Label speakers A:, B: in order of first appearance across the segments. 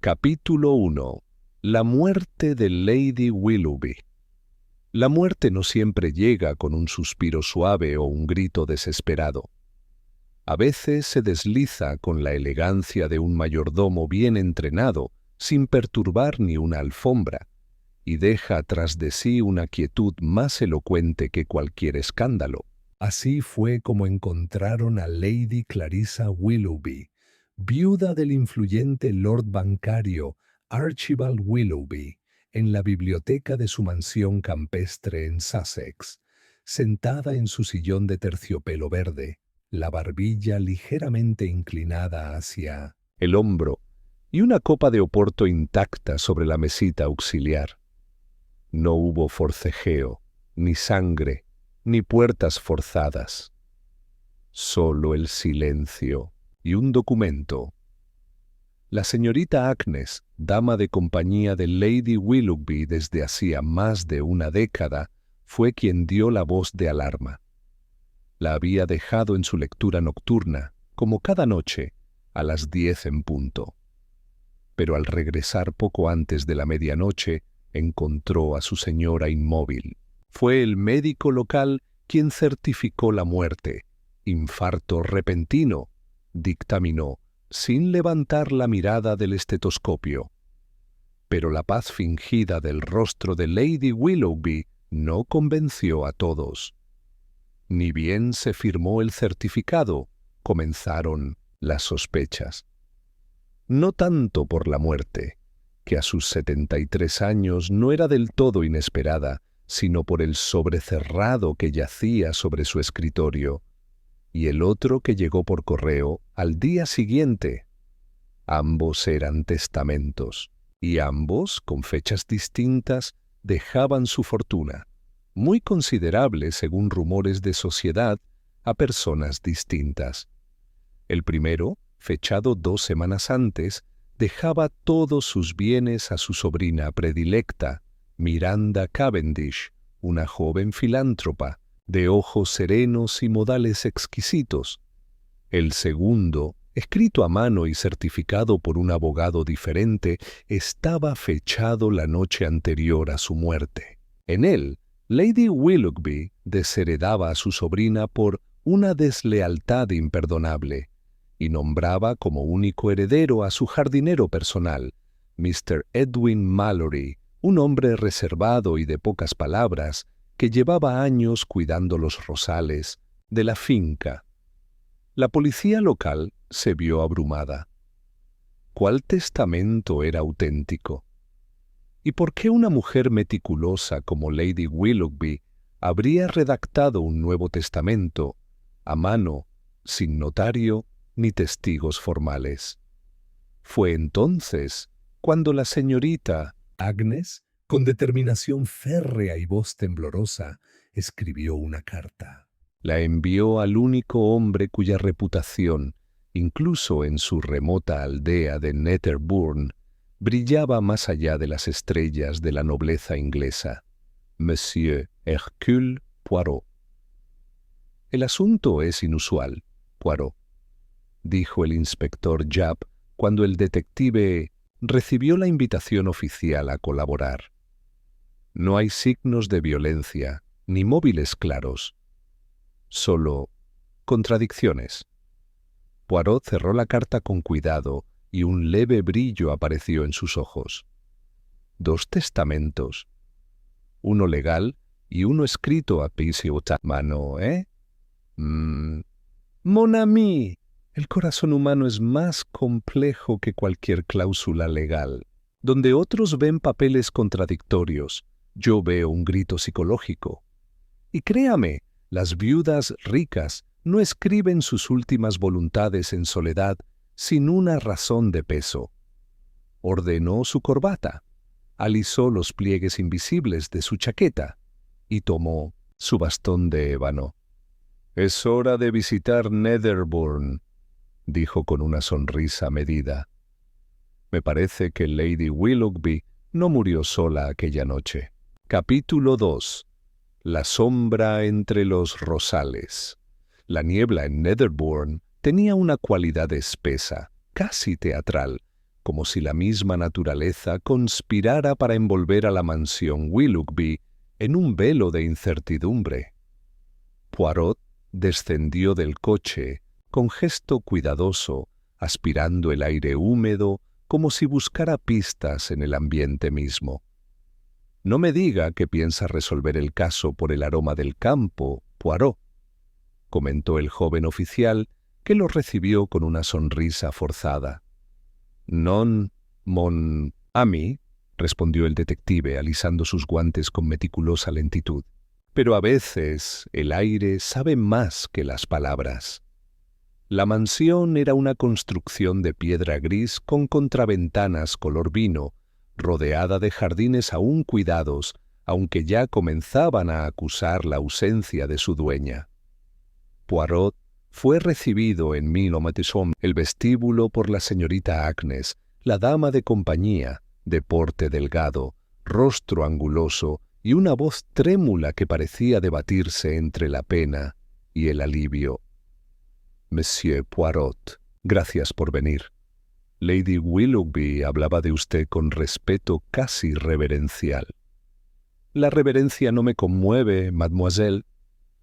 A: Capítulo 1. La muerte de Lady Willoughby. La muerte no siempre llega con un suspiro suave o un grito desesperado. A veces se desliza con la elegancia de un mayordomo bien entrenado, sin perturbar ni una alfombra, y deja tras de sí una quietud más elocuente que cualquier escándalo. Así fue como encontraron a Lady Clarissa Willoughby, viuda del influyente lord bancario Archibald Willoughby, en la biblioteca de su mansión campestre en Sussex, sentada en su sillón de terciopelo verde, la barbilla ligeramente inclinada hacia el hombro y una copa de oporto intacta sobre la mesita auxiliar. No hubo forcejeo, ni sangre, ni puertas forzadas. Solo el silencio y un documento. La señorita Agnes, dama de compañía de Lady Willoughby desde hacía más de una década, fue quien dio la voz de alarma. La había dejado en su lectura nocturna, como cada noche, a las 10 en punto. Pero al regresar poco antes de la medianoche, encontró a su señora inmóvil. Fue el médico local quien certificó la muerte. Infarto repentino, dictaminó, sin levantar la mirada del estetoscopio. Pero la paz fingida del rostro de Lady Willoughby no convenció a todos. Ni bien se firmó el certificado, comenzaron las sospechas. No tanto por la muerte, que a sus 73 años no era del todo inesperada, sino por el sobrecerrado que yacía sobre su escritorio, y el otro que llegó por correo al día siguiente. Ambos eran testamentos, y ambos, con fechas distintas, dejaban su fortuna, muy considerable según rumores de sociedad, a personas distintas. El primero, fechado 2 semanas antes, dejaba todos sus bienes a su sobrina predilecta, Miranda Cavendish, una joven filántropa, de ojos serenos y modales exquisitos. El segundo, escrito a mano y certificado por un abogado diferente, estaba fechado la noche anterior a su muerte. En él, Lady Willoughby desheredaba a su sobrina por una deslealtad imperdonable y nombraba como único heredero a su jardinero personal, Mr. Edwin Mallory, un hombre reservado y de pocas palabras, que llevaba años cuidando los rosales de la finca. La policía local se vio abrumada. ¿Cuál testamento era auténtico? ¿Y por qué una mujer meticulosa como Lady Willoughby habría redactado un nuevo testamento, a mano, sin notario ni testigos formales? Fue entonces cuando la señorita Agnes, con determinación férrea y voz temblorosa, escribió una carta. La envió al único hombre cuya reputación, incluso en su remota aldea de Netherbourne, brillaba más allá de las estrellas de la nobleza inglesa, Monsieur Hercule Poirot. «El asunto es inusual, Poirot», dijo el inspector Jupp cuando el detective recibió la invitación oficial a colaborar. «No hay signos de violencia, ni móviles claros. Solo contradicciones». Poirot cerró la carta con cuidado y un leve brillo apareció en sus ojos. 2 testamentos, uno legal y uno escrito a mano, ¿eh? Mon ami, el corazón humano es más complejo que cualquier cláusula legal. Donde otros ven papeles contradictorios, yo veo un grito psicológico. Y créame, las viudas ricas no escriben sus últimas voluntades en soledad sin una razón de peso. Ordenó su corbata, alisó los pliegues invisibles de su chaqueta y tomó su bastón de ébano. «Es hora de visitar Netherbourne», dijo con una sonrisa medida. «Me parece que Lady Willoughby no murió sola aquella noche». Capítulo 2. La sombra entre los rosales. La niebla en Netherbourne tenía una cualidad espesa, casi teatral, como si la misma naturaleza conspirara para envolver a la mansión Willoughby en un velo de incertidumbre. Poirot descendió del coche con gesto cuidadoso, aspirando el aire húmedo como si buscara pistas en el ambiente mismo. «No me diga que piensa resolver el caso por el aroma del campo, Poirot», comentó el joven oficial, que lo recibió con una sonrisa forzada. «Non, mon ami», respondió el detective, alisando sus guantes con meticulosa lentitud. «Pero a veces el aire sabe más que las palabras». La mansión era una construcción de piedra gris con contraventanas color vino, rodeada de jardines aún cuidados, aunque ya comenzaban a acusar la ausencia de su dueña. Poirot fue recibido en el vestíbulo por la señorita Agnes, la dama de compañía, de porte delgado, rostro anguloso y una voz trémula que parecía debatirse entre la pena y el alivio. «Monsieur Poirot, gracias por venir. Lady Willoughby hablaba de usted con respeto casi reverencial». «La reverencia no me conmueve, mademoiselle»,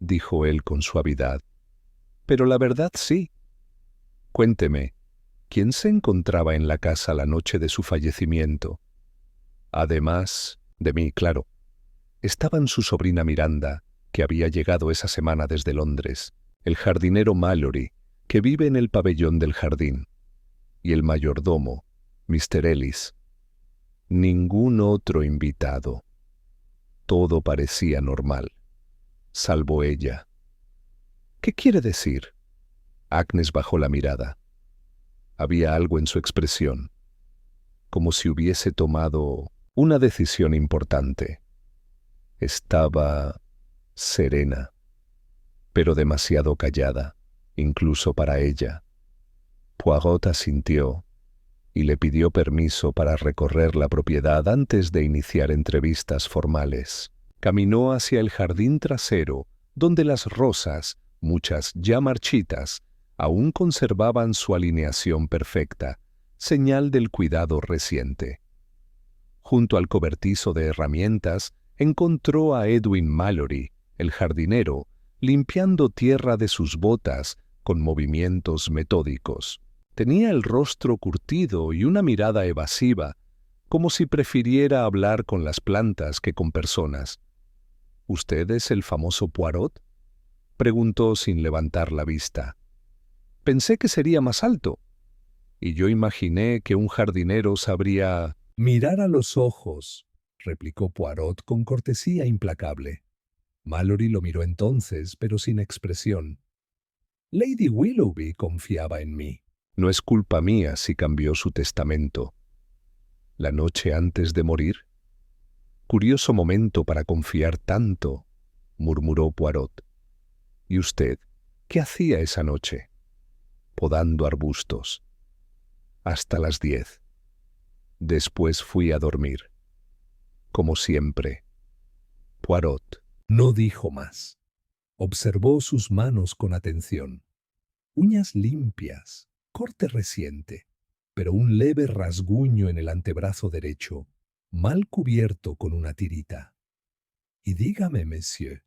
A: dijo él con suavidad. «Pero la verdad sí. Cuénteme, ¿quién se encontraba en la casa la noche de su fallecimiento? Además de mí, claro. Estaban su sobrina Miranda, que había llegado esa semana desde Londres, el jardinero Mallory, que vive en el pabellón del jardín, y el mayordomo, Mr. Ellis. Ningún otro invitado. Todo parecía normal, salvo ella». «¿Qué quiere decir?». Agnes bajó la mirada. Había algo en su expresión, como si hubiese tomado una decisión importante. Estaba serena, pero demasiado callada, incluso para ella. Poirot asintió y le pidió permiso para recorrer la propiedad antes de iniciar entrevistas formales. Caminó hacia el jardín trasero, donde las rosas, muchas ya marchitas, aún conservaban su alineación perfecta, señal del cuidado reciente. Junto al cobertizo de herramientas, encontró a Edwin Mallory, el jardinero, limpiando tierra de sus botas con movimientos metódicos. Tenía el rostro curtido y una mirada evasiva, como si prefiriera hablar con las plantas que con personas. «¿Usted es el famoso Poirot?», preguntó sin levantar la vista. «Pensé que sería más alto, y yo imaginé que un jardinero sabría mirar a los ojos», replicó Poirot con cortesía implacable. Mallory lo miró entonces, pero sin expresión. «Lady Willoughby confiaba en mí. No es culpa mía si cambió su testamento». «¿La noche antes de morir?». «Curioso momento para confiar tanto», murmuró Poirot. «¿Y usted qué hacía esa noche?». «Podando arbustos». «Hasta las 10. Después fui a dormir». «Como siempre». Poirot no dijo más. Observó sus manos con atención. Uñas limpias, corte reciente, pero un leve rasguño en el antebrazo derecho, mal cubierto con una tirita. «Y dígame, monsieur,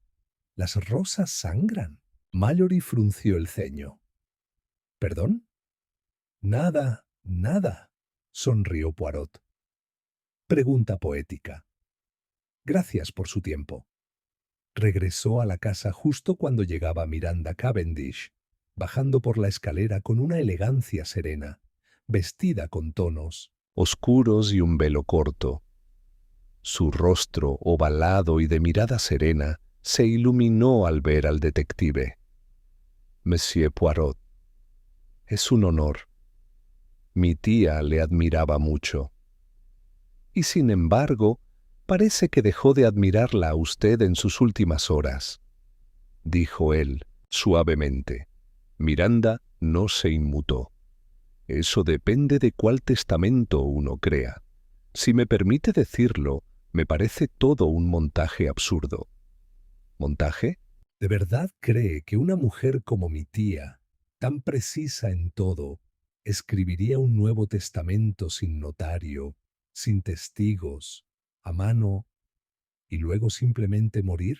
A: ¿las rosas sangran?». Mallory frunció el ceño. «¿Perdón?». «Nada, nada», sonrió Poirot. «Pregunta poética. Gracias por su tiempo». Regresó a la casa justo cuando llegaba Miranda Cavendish, bajando por la escalera con una elegancia serena, vestida con tonos oscuros y un velo corto. Su rostro, ovalado y de mirada serena, se iluminó al ver al detective. «Monsieur Poirot, es un honor. Mi tía le admiraba mucho. Y sin embargo, parece que dejó de admirarla a usted en sus últimas horas», dijo él suavemente. Miranda no se inmutó. «Eso depende de cuál testamento uno crea. Si me permite decirlo, me parece todo un montaje absurdo». «¿Montaje? ¿De verdad cree que una mujer como mi tía, tan precisa en todo, ¿Escribiría un nuevo testamento sin notario, sin testigos, a mano, y luego simplemente morir?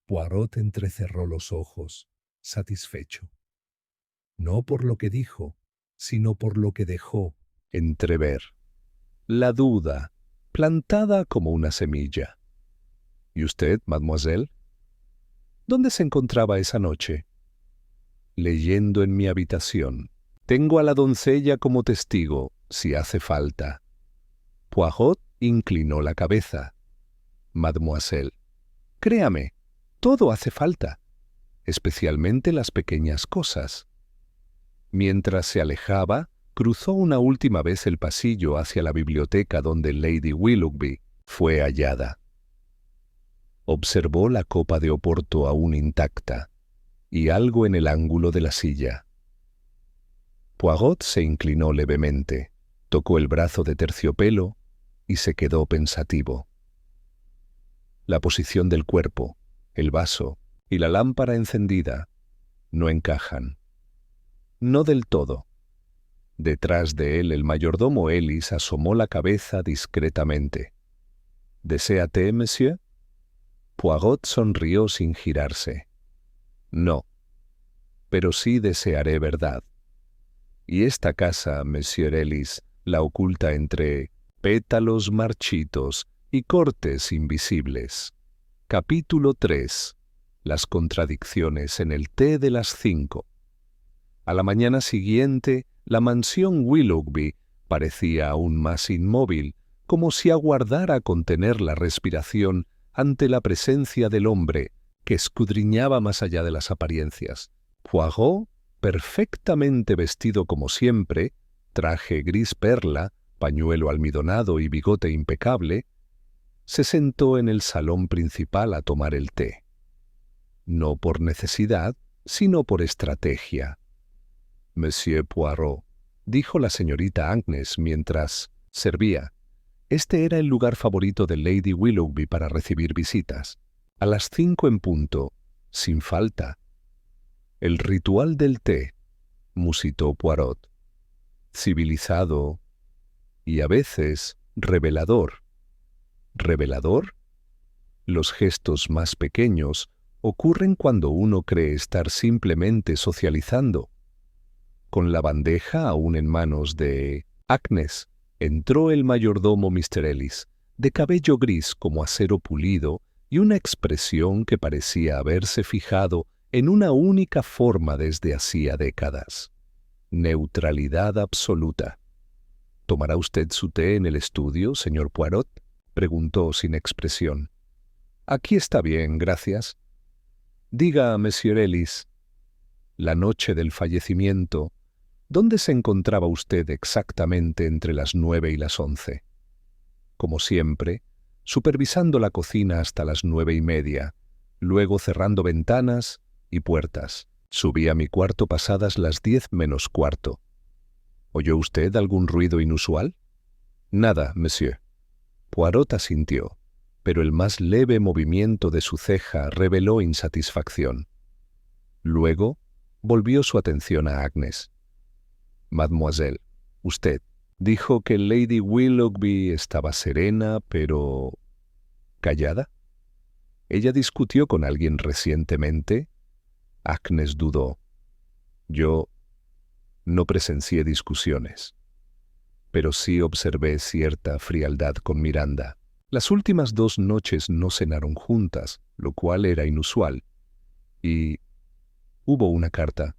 A: Poirot entrecerró los ojos, satisfecho. No por lo que dijo, sino por lo que dejó entrever. La duda, plantada como una semilla. ¿Y usted, mademoiselle? ¿Dónde se encontraba esa noche? Leyendo en mi habitación. Tengo a la doncella como testigo, si hace falta. Poirot inclinó la cabeza. Mademoiselle, créame, todo hace falta, especialmente las pequeñas cosas. Mientras se alejaba, cruzó una última vez el pasillo hacia la biblioteca donde Lady Willoughby fue hallada. Observó la copa de Oporto aún intacta y algo en el ángulo de la silla. Poirot se inclinó levemente, tocó el brazo de terciopelo y se quedó pensativo. La posición del cuerpo, el vaso y la lámpara encendida no encajan. No del todo. Detrás de él el mayordomo Ellis asomó la cabeza discretamente. ¿Desea té, monsieur? Poirot sonrió sin girarse. No, pero sí desearé verdad. Y esta casa, monsieur Ellis, la oculta entre pétalos marchitos y cortes invisibles. Capítulo 3. Las contradicciones en el té de las 5. A la mañana siguiente, la mansión Willoughby parecía aún más inmóvil, como si aguardara contener la respiración ante la presencia del hombre que escudriñaba más allá de las apariencias. Poirot, perfectamente vestido como siempre, traje gris perla, pañuelo almidonado y bigote impecable, se sentó en el salón principal a tomar el té. No por necesidad, sino por estrategia. Monsieur Poirot, dijo la señorita Agnes mientras servía. Este era el lugar favorito de Lady Willoughby para recibir visitas. A las 5 en punto, sin falta. El ritual del té, musitó Poirot. Civilizado y a veces revelador. ¿Revelador? Los gestos más pequeños ocurren cuando uno cree estar simplemente socializando. Con la bandeja aún en manos de Agnes, entró el mayordomo Mr. Ellis, de cabello gris como acero pulido y una expresión que parecía haberse fijado en una única forma desde hacía décadas. Neutralidad absoluta. ¿Tomará usted su té en el estudio, señor Poirot?, preguntó sin expresión. Aquí está bien, gracias. Diga, Monsieur Ellis, la noche del fallecimiento, ¿dónde se encontraba usted exactamente entre las 9 y las 11? Como siempre, supervisando la cocina hasta las 9:30, luego cerrando ventanas y puertas. Subí a mi cuarto pasadas las 10 menos cuarto. ¿Oyó usted algún ruido inusual? Nada, monsieur. Poirot asintió, pero el más leve movimiento de su ceja reveló insatisfacción. Luego volvió su atención a Agnes. Mademoiselle, usted dijo que Lady Willoughby estaba serena, pero ¿callada? ¿Ella discutió con alguien recientemente? Agnes dudó. Yo no presencié discusiones, pero sí observé cierta frialdad con Miranda. Las últimas 2 noches no cenaron juntas, lo cual era inusual. Y hubo una carta.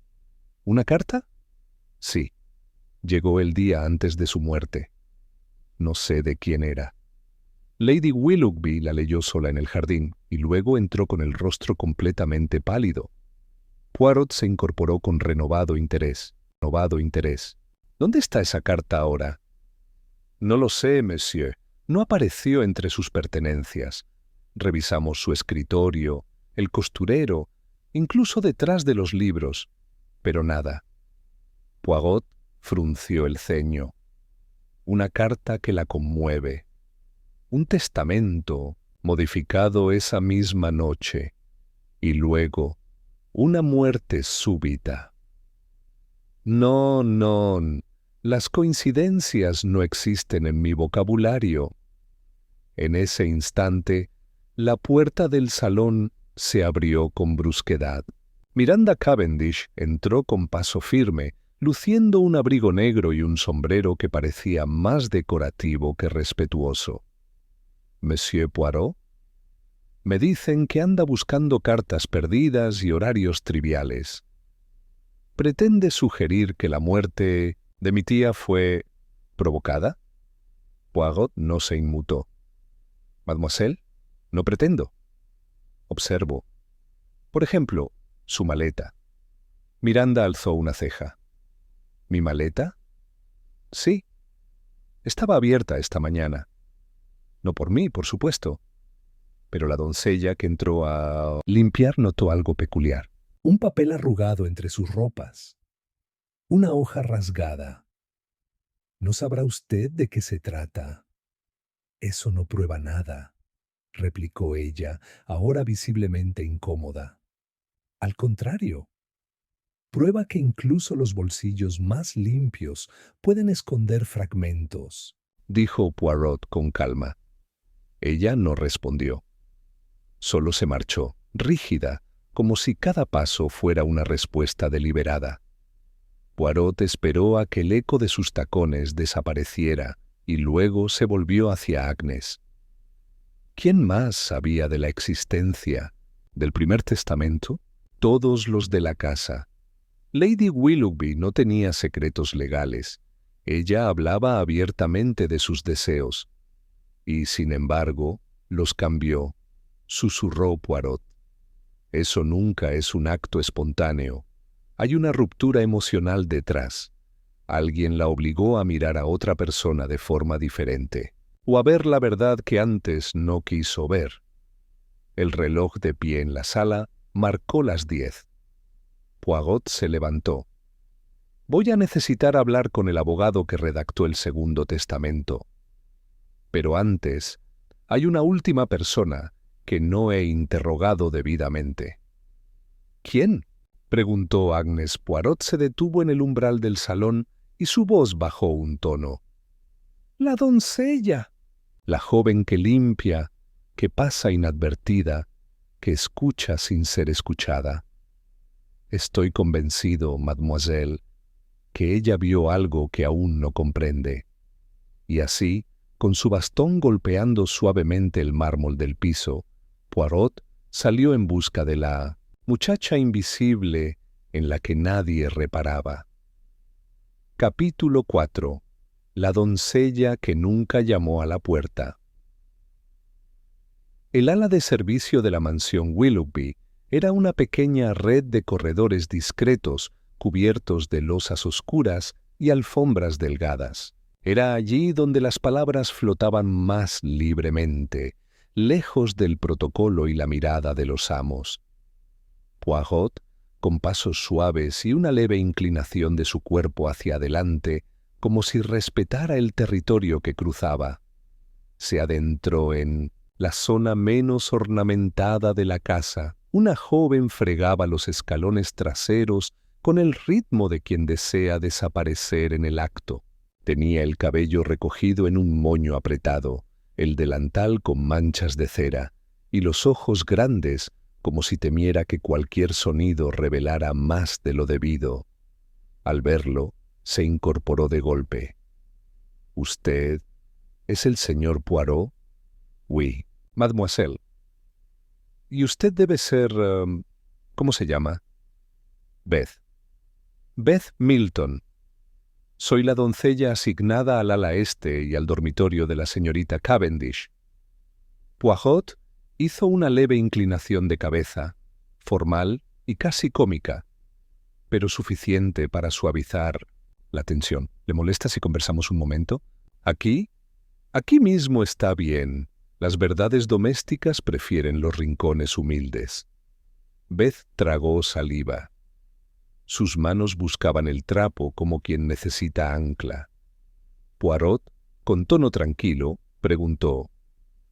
A: ¿Una carta? Sí. Llegó el día antes de su muerte. No sé de quién era. Lady Willoughby la leyó sola en el jardín y luego entró con el rostro completamente pálido. Poirot se incorporó con renovado interés. ¿Dónde está esa carta ahora? No lo sé, monsieur. No apareció entre sus pertenencias. Revisamos su escritorio, el costurero, incluso detrás de los libros, pero nada. Poirot frunció el ceño. Una carta que la conmueve. Un testamento modificado esa misma noche. Y luego, una muerte súbita. No, no. Las coincidencias no existen en mi vocabulario. En ese instante, la puerta del salón se abrió con brusquedad. Miranda Cavendish entró con paso firme, luciendo un abrigo negro y un sombrero que parecía más decorativo que respetuoso. «¿Monsieur Poirot?» «Me dicen que anda buscando cartas perdidas y horarios triviales. ¿Pretende sugerir que la muerte de mi tía fue provocada?» Poirot no se inmutó. «Mademoiselle, no pretendo. Observo. Por ejemplo, su maleta». Miranda alzó una ceja. «¿Mi maleta?» «Sí. Estaba abierta esta mañana. No por mí, por supuesto. Pero la doncella que entró a limpiar notó algo peculiar. Un papel arrugado entre sus ropas. Una hoja rasgada. ¿No sabrá usted de qué se trata?» «Eso no prueba nada», replicó ella, ahora visiblemente incómoda. «Al contrario, prueba que incluso los bolsillos más limpios pueden esconder fragmentos», dijo Poirot con calma. Ella no respondió. Solo se marchó, rígida, como si cada paso fuera una respuesta deliberada. Poirot esperó a que el eco de sus tacones desapareciera y luego se volvió hacia Agnes. ¿Quién más sabía de la existencia del primer testamento? Todos los de la casa. Lady Willoughby no tenía secretos legales. Ella hablaba abiertamente de sus deseos. Y, sin embargo, los cambió, susurró Poirot. Eso nunca es un acto espontáneo. Hay una ruptura emocional detrás. Alguien la obligó a mirar a otra persona de forma diferente, o a ver la verdad que antes no quiso ver. El reloj de pie en la sala marcó las 10. Poirot se levantó. «Voy a necesitar hablar con el abogado que redactó el segundo testamento. Pero antes, hay una última persona que no he interrogado debidamente». «¿Quién?», preguntó Agnes. Poirot se detuvo en el umbral del salón y su voz bajó un tono. «La doncella». «La joven que limpia, que pasa inadvertida, que escucha sin ser escuchada». «Estoy convencido, mademoiselle, que ella vio algo que aún no comprende». Y así, con su bastón golpeando suavemente el mármol del piso, Poirot salió en busca de la muchacha invisible en la que nadie reparaba. Capítulo 4. La doncella que nunca llamó a la puerta. El ala de servicio de la mansión Willoughby era una pequeña red de corredores discretos cubiertos de losas oscuras y alfombras delgadas. Era allí donde las palabras flotaban más libremente, lejos del protocolo y la mirada de los amos. Poirot, con pasos suaves y una leve inclinación de su cuerpo hacia adelante, como si respetara el territorio que cruzaba, se adentró en la zona menos ornamentada de la casa. Una joven fregaba los escalones traseros con el ritmo de quien desea desaparecer en el acto. Tenía el cabello recogido en un moño apretado, el delantal con manchas de cera, y los ojos grandes como si temiera que cualquier sonido revelara más de lo debido. Al verlo, se incorporó de golpe. «¿Usted es el señor Poirot?» «Oui, mademoiselle». «Y usted debe ser... ¿cómo se llama?» «Beth». «Beth Milton. Soy la doncella asignada al ala este y al dormitorio de la señorita Cavendish». Poirot hizo una leve inclinación de cabeza, formal y casi cómica, pero suficiente para suavizar la tensión. «¿Le molesta si conversamos un momento? ¿Aquí? Aquí mismo está bien. Las verdades domésticas prefieren los rincones humildes». Beth tragó saliva. Sus manos buscaban el trapo como quien necesita ancla. Poirot, con tono tranquilo, preguntó: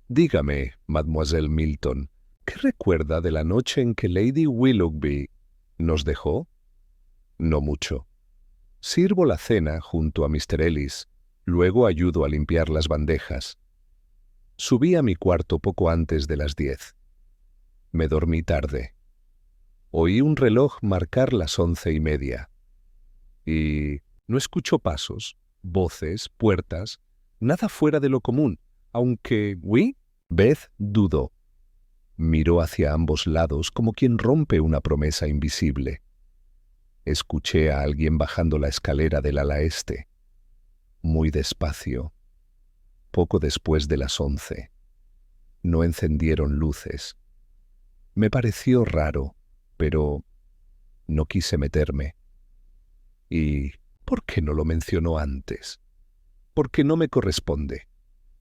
A: «Dígame, mademoiselle Milton, ¿qué recuerda de la noche en que Lady Willoughby nos dejó?» «No mucho». Sirvo la cena junto a Mr. Ellis, luego ayudo a limpiar las bandejas. Subí a mi cuarto poco antes de las 10. Me dormí tarde. Oí un reloj marcar las 11:30. Y no escucho pasos, voces, puertas, nada fuera de lo común, aunque, ¿oui? Beth dudó. Miró hacia ambos lados como quien rompe una promesa invisible. Escuché a alguien bajando la escalera del ala este. Muy despacio. Poco después de las 11. No encendieron luces. Me pareció raro, pero no quise meterme. ¿Y por qué no lo mencionó antes? Porque no me corresponde.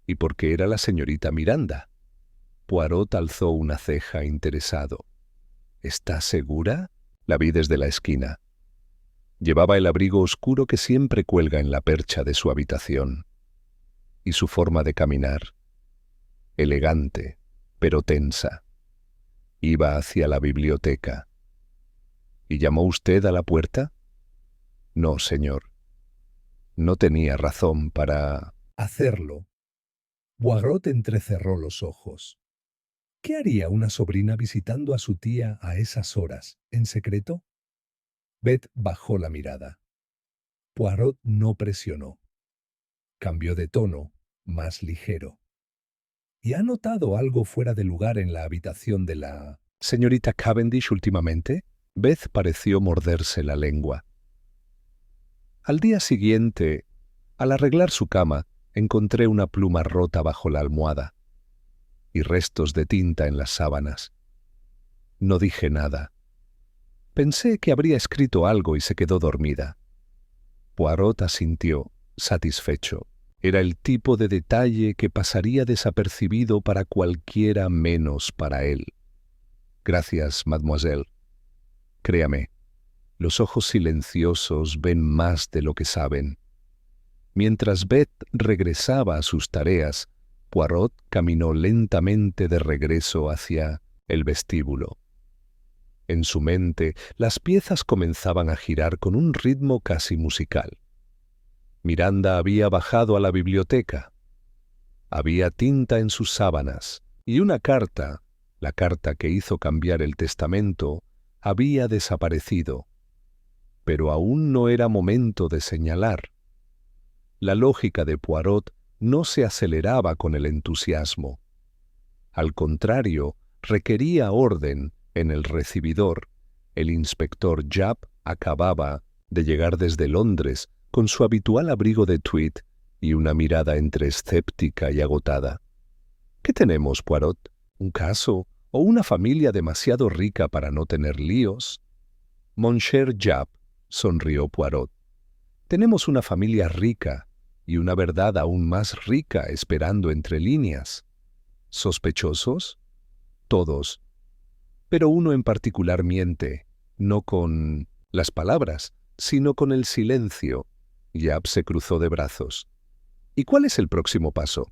A: Y porque era la señorita Miranda. Poirot alzó una ceja interesado. ¿Estás segura? La vi desde la esquina. Llevaba el abrigo oscuro que siempre cuelga en la percha de su habitación. Y su forma de caminar, elegante, pero tensa. Iba hacia la biblioteca. ¿Y llamó usted a la puerta? No, señor. No tenía razón para
B: hacerlo. Poirot entrecerró los ojos. ¿Qué haría una sobrina visitando a su tía a esas horas, en secreto? Beth bajó la mirada. Poirot no presionó. Cambió de tono, más ligero. ¿Y ha notado algo fuera de lugar en la habitación de la
A: señorita Cavendish últimamente? Beth pareció morderse la lengua. Al día siguiente, al arreglar su cama, encontré una pluma rota bajo la almohada y restos de tinta en las sábanas. No dije nada. Pensé que habría escrito algo y se quedó dormida. Poirot asintió, satisfecho. Era el tipo de detalle que pasaría desapercibido para cualquiera menos para él. Gracias, mademoiselle. Créame, los ojos silenciosos ven más de lo que saben. Mientras Beth regresaba a sus tareas, Poirot caminó lentamente de regreso hacia el vestíbulo. En su mente, las piezas comenzaban a girar con un ritmo casi musical. Miranda había bajado a la biblioteca. Había tinta en sus sábanas y una carta, la carta que hizo cambiar el testamento, había desaparecido. Pero aún no era momento de señalar. La lógica de Poirot no se aceleraba con el entusiasmo. Al contrario, requería orden en el recibidor. El inspector Japp acababa de llegar desde Londres con su habitual abrigo de tweed y una mirada entre escéptica y agotada. ¿Qué tenemos, Poirot? ¿Un caso o una familia demasiado rica para no tener líos? Mon cher Japp, sonrió Poirot. Tenemos una familia rica y una verdad aún más rica esperando entre líneas. ¿Sospechosos? Todos. Pero uno en particular miente, no con las palabras, sino con el silencio. Japp se cruzó de brazos. ¿Y cuál es el próximo paso?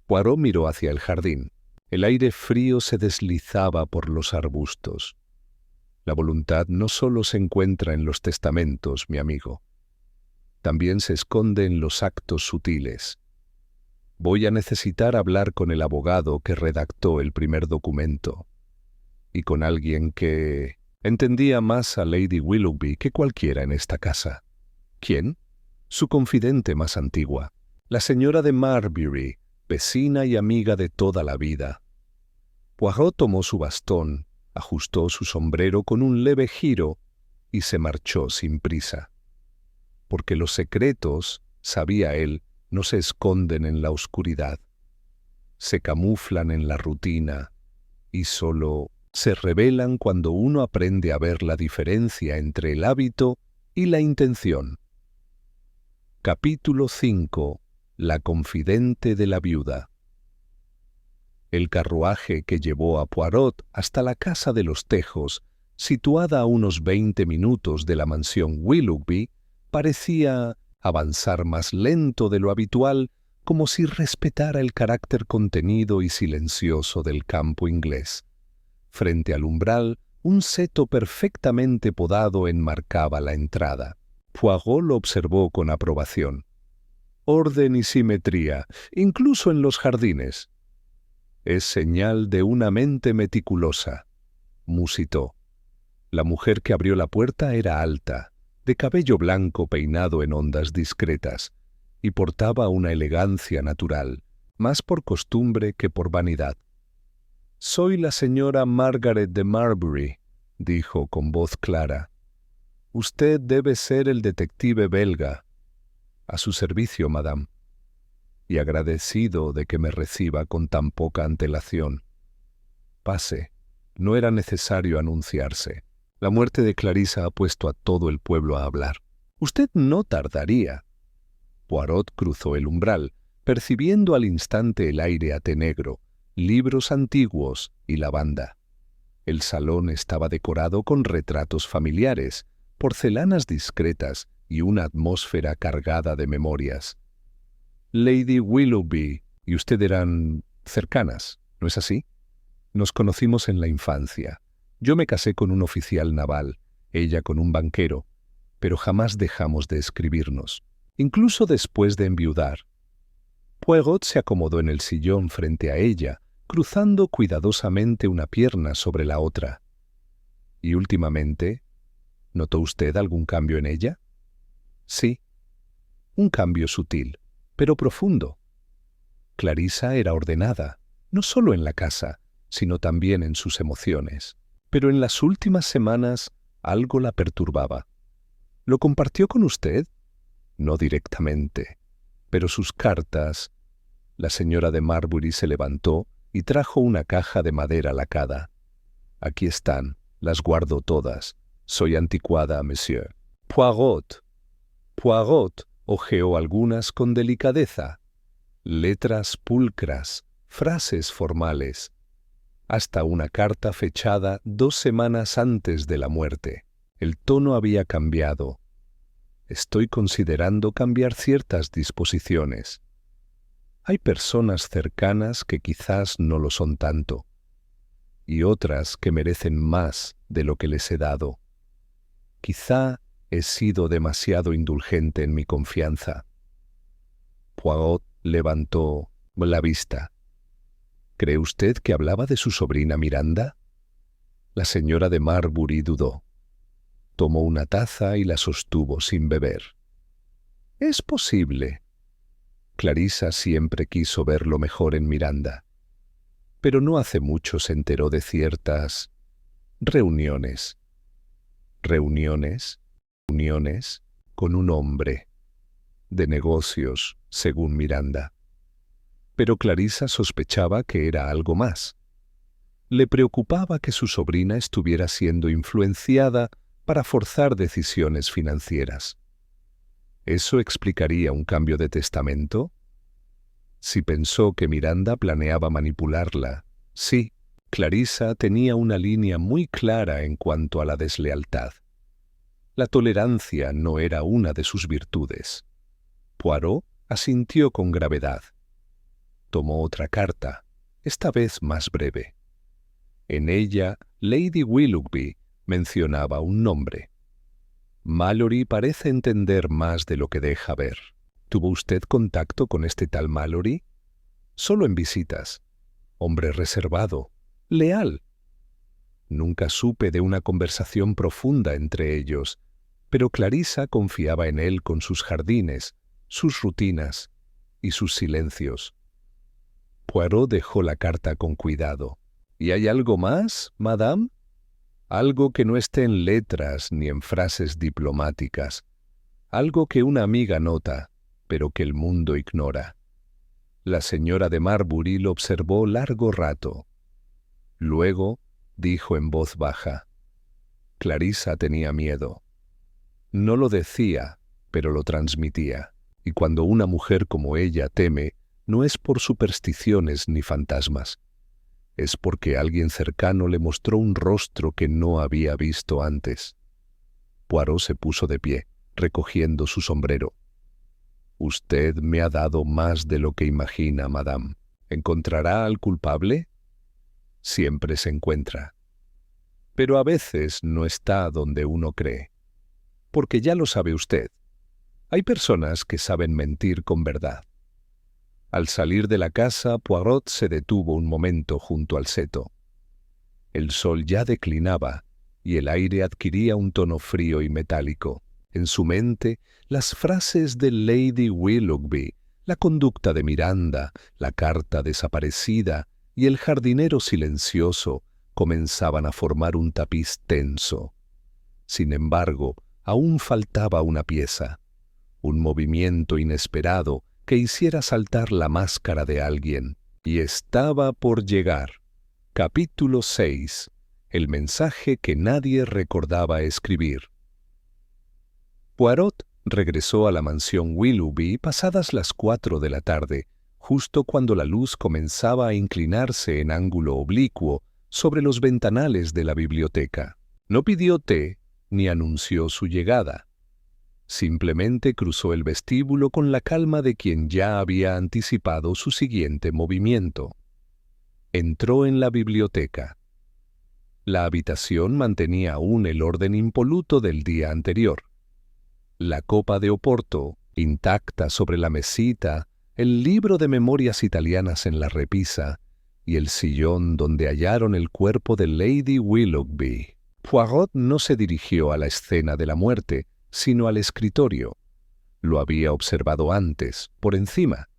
A: Poirot miró hacia el jardín. El aire frío se deslizaba por los arbustos. La voluntad no solo se encuentra en los testamentos, mi amigo. También se esconde en los actos sutiles. Voy a necesitar hablar con el abogado que redactó el primer documento y con alguien que entendía más a Lady Willoughby que cualquiera en esta casa. ¿Quién? Su confidente más antigua, la señora de Marbury, vecina y amiga de toda la vida. Poirot tomó su bastón, ajustó su sombrero con un leve giro y se marchó sin prisa. Porque los secretos, sabía él, no se esconden en la oscuridad. Se camuflan en la rutina y solo se revelan cuando uno aprende a ver la diferencia entre el hábito y la intención. Capítulo 5. La confidente de la viuda. El carruaje que llevó a Poirot hasta la casa de los Tejos, situada a unos 20 minutos de la mansión Willoughby, parecía avanzar más lento de lo habitual, como si respetara el carácter contenido y silencioso del campo inglés. Frente al umbral, un seto perfectamente podado enmarcaba la entrada. Poirot lo observó con aprobación. Orden y simetría, incluso en los jardines. Es señal de una mente meticulosa, musitó. La mujer que abrió la puerta era alta, de cabello blanco peinado en ondas discretas, y portaba una elegancia natural, más por costumbre que por vanidad. «Soy la señora Margaret de Marbury», dijo con voz clara. «Usted debe ser el detective belga». «A su servicio, madame». «Y agradecido de que me reciba con tan poca antelación». «Pase». No era necesario anunciarse. La muerte de Clarissa ha puesto a todo el pueblo a hablar. «Usted no tardaría». Poirot cruzó el umbral, percibiendo al instante el aire atenegro, libros antiguos y lavanda. El salón estaba decorado con retratos familiares, porcelanas discretas y una atmósfera cargada de memorias. Lady Willoughby y usted eran cercanas, ¿no es así? Nos conocimos en la infancia. Yo me casé con un oficial naval, ella con un banquero, pero jamás dejamos de escribirnos, incluso después de enviudar. Poirot se acomodó en el sillón frente a ella, cruzando cuidadosamente una pierna sobre la otra. ¿Y últimamente, notó usted algún cambio en ella? Sí, un cambio sutil, pero profundo. Clarissa era ordenada, no solo en la casa, sino también en sus emociones. Pero en las últimas semanas algo la perturbaba. ¿Lo compartió con usted? No directamente, pero sus cartas. La señora de Marbury se levantó y trajo una caja de madera lacada. Aquí están, las guardo todas. Soy anticuada, monsieur. Poirot hojeó algunas con delicadeza. Letras pulcras, frases formales. Hasta una carta fechada 2 semanas antes de la muerte. El tono había cambiado. Estoy considerando cambiar ciertas disposiciones. Hay personas cercanas que quizás no lo son tanto, y otras que merecen más de lo que les he dado. Quizá he sido demasiado indulgente en mi confianza. Poirot levantó la vista. ¿Cree usted que hablaba de su sobrina Miranda? La señora de Marbury dudó. Tomó una taza y la sostuvo sin beber. Es posible. Clarissa siempre quiso ver lo mejor en Miranda. Pero no hace mucho se enteró de ciertas reuniones. ¿Reuniones? Reuniones con un hombre. De negocios, según Miranda. Pero Clarissa sospechaba que era algo más. Le preocupaba que su sobrina estuviera siendo influenciada para forzar decisiones financieras. ¿Eso explicaría un cambio de testamento? Si pensó que Miranda planeaba manipularla, sí, Clarissa tenía una línea muy clara en cuanto a la deslealtad. La tolerancia no era una de sus virtudes. Poirot asintió con gravedad. Tomó otra carta, esta vez más breve. En ella, Lady Willoughby mencionaba un nombre. Mallory parece entender más de lo que deja ver. ¿Tuvo usted contacto con este tal Mallory? Solo en visitas. Hombre reservado, leal. Nunca supe de una conversación profunda entre ellos, pero Clarissa confiaba en él con sus jardines, sus rutinas y sus silencios. Poirot dejó la carta con cuidado. ¿Y hay algo más, madame? Algo que no esté en letras ni en frases diplomáticas. Algo que una amiga nota, pero que el mundo ignora. La señora de Marbury lo observó largo rato. Luego dijo en voz baja. Clarissa tenía miedo. No lo decía, pero lo transmitía. Y cuando una mujer como ella teme, no es por supersticiones ni fantasmas. Es porque alguien cercano le mostró un rostro que no había visto antes. Poirot se puso de pie, recogiendo su sombrero. Usted me ha dado más de lo que imagina, madame. ¿Encontrará al culpable? Siempre se encuentra. Pero a veces no está donde uno cree. porque ya lo sabe usted. Hay personas que saben mentir con verdad. Al salir de la casa, Poirot se detuvo un momento junto al seto. El sol ya declinaba y el aire adquiría un tono frío y metálico. En su mente, las frases de Lady Willoughby, la conducta de Miranda, la carta desaparecida y el jardinero silencioso comenzaban a formar un tapiz tenso. Sin embargo, aún faltaba una pieza, un movimiento inesperado que hiciera saltar la máscara de alguien. Y estaba por llegar. Capítulo 6. El mensaje que nadie recordaba escribir. Poirot regresó a la mansión Willoughby pasadas las 4 de la tarde, justo cuando la luz comenzaba a inclinarse en ángulo oblicuo sobre los ventanales de la biblioteca. No pidió té ni anunció su llegada. Simplemente cruzó el vestíbulo con la calma de quien ya había anticipado su siguiente movimiento. Entró en la biblioteca. La habitación mantenía aún el orden impoluto del día anterior. La copa de Oporto, intacta sobre la mesita, el libro de memorias italianas en la repisa y el sillón donde hallaron el cuerpo de Lady Willoughby. Poirot no se dirigió a la escena de la muerte, sino al escritorio. Lo había observado antes, por encima.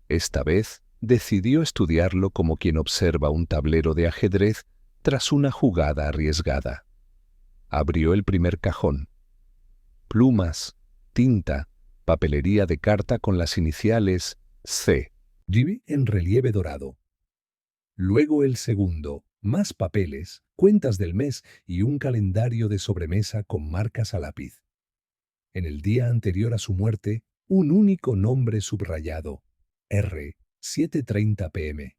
A: Esta vez decidió estudiarlo como quien observa un tablero de ajedrez tras una jugada arriesgada. Abrió el primer cajón. Plumas, tinta, papelería de carta con las iniciales C.
B: J en relieve dorado. Luego el segundo, más papeles, cuentas del mes y un calendario de sobremesa con marcas a lápiz. En el día anterior a su muerte, un único nombre subrayado, R, 7:30 p.m.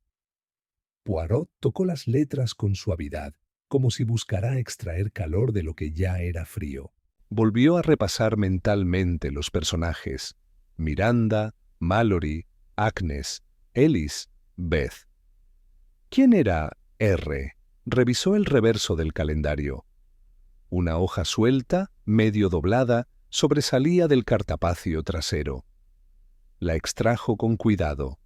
B: Poirot tocó las letras con suavidad, como si buscara extraer calor de lo que ya era frío.
A: Volvió a repasar mentalmente los personajes: Miranda, Mallory, Agnes, Ellis, Beth. ¿Quién era R? Revisó el reverso del calendario. Una hoja suelta, medio doblada, sobresalía del cartapacio trasero. La extrajo con cuidado.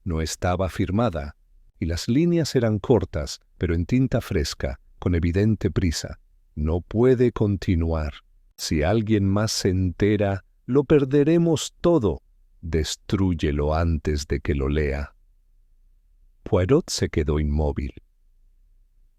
A: No estaba firmada, y las líneas eran cortas, pero en tinta fresca, con evidente prisa. No puede continuar. Si alguien más se entera, lo perderemos todo. Destrúyelo antes de que lo lea. Poirot se quedó inmóvil.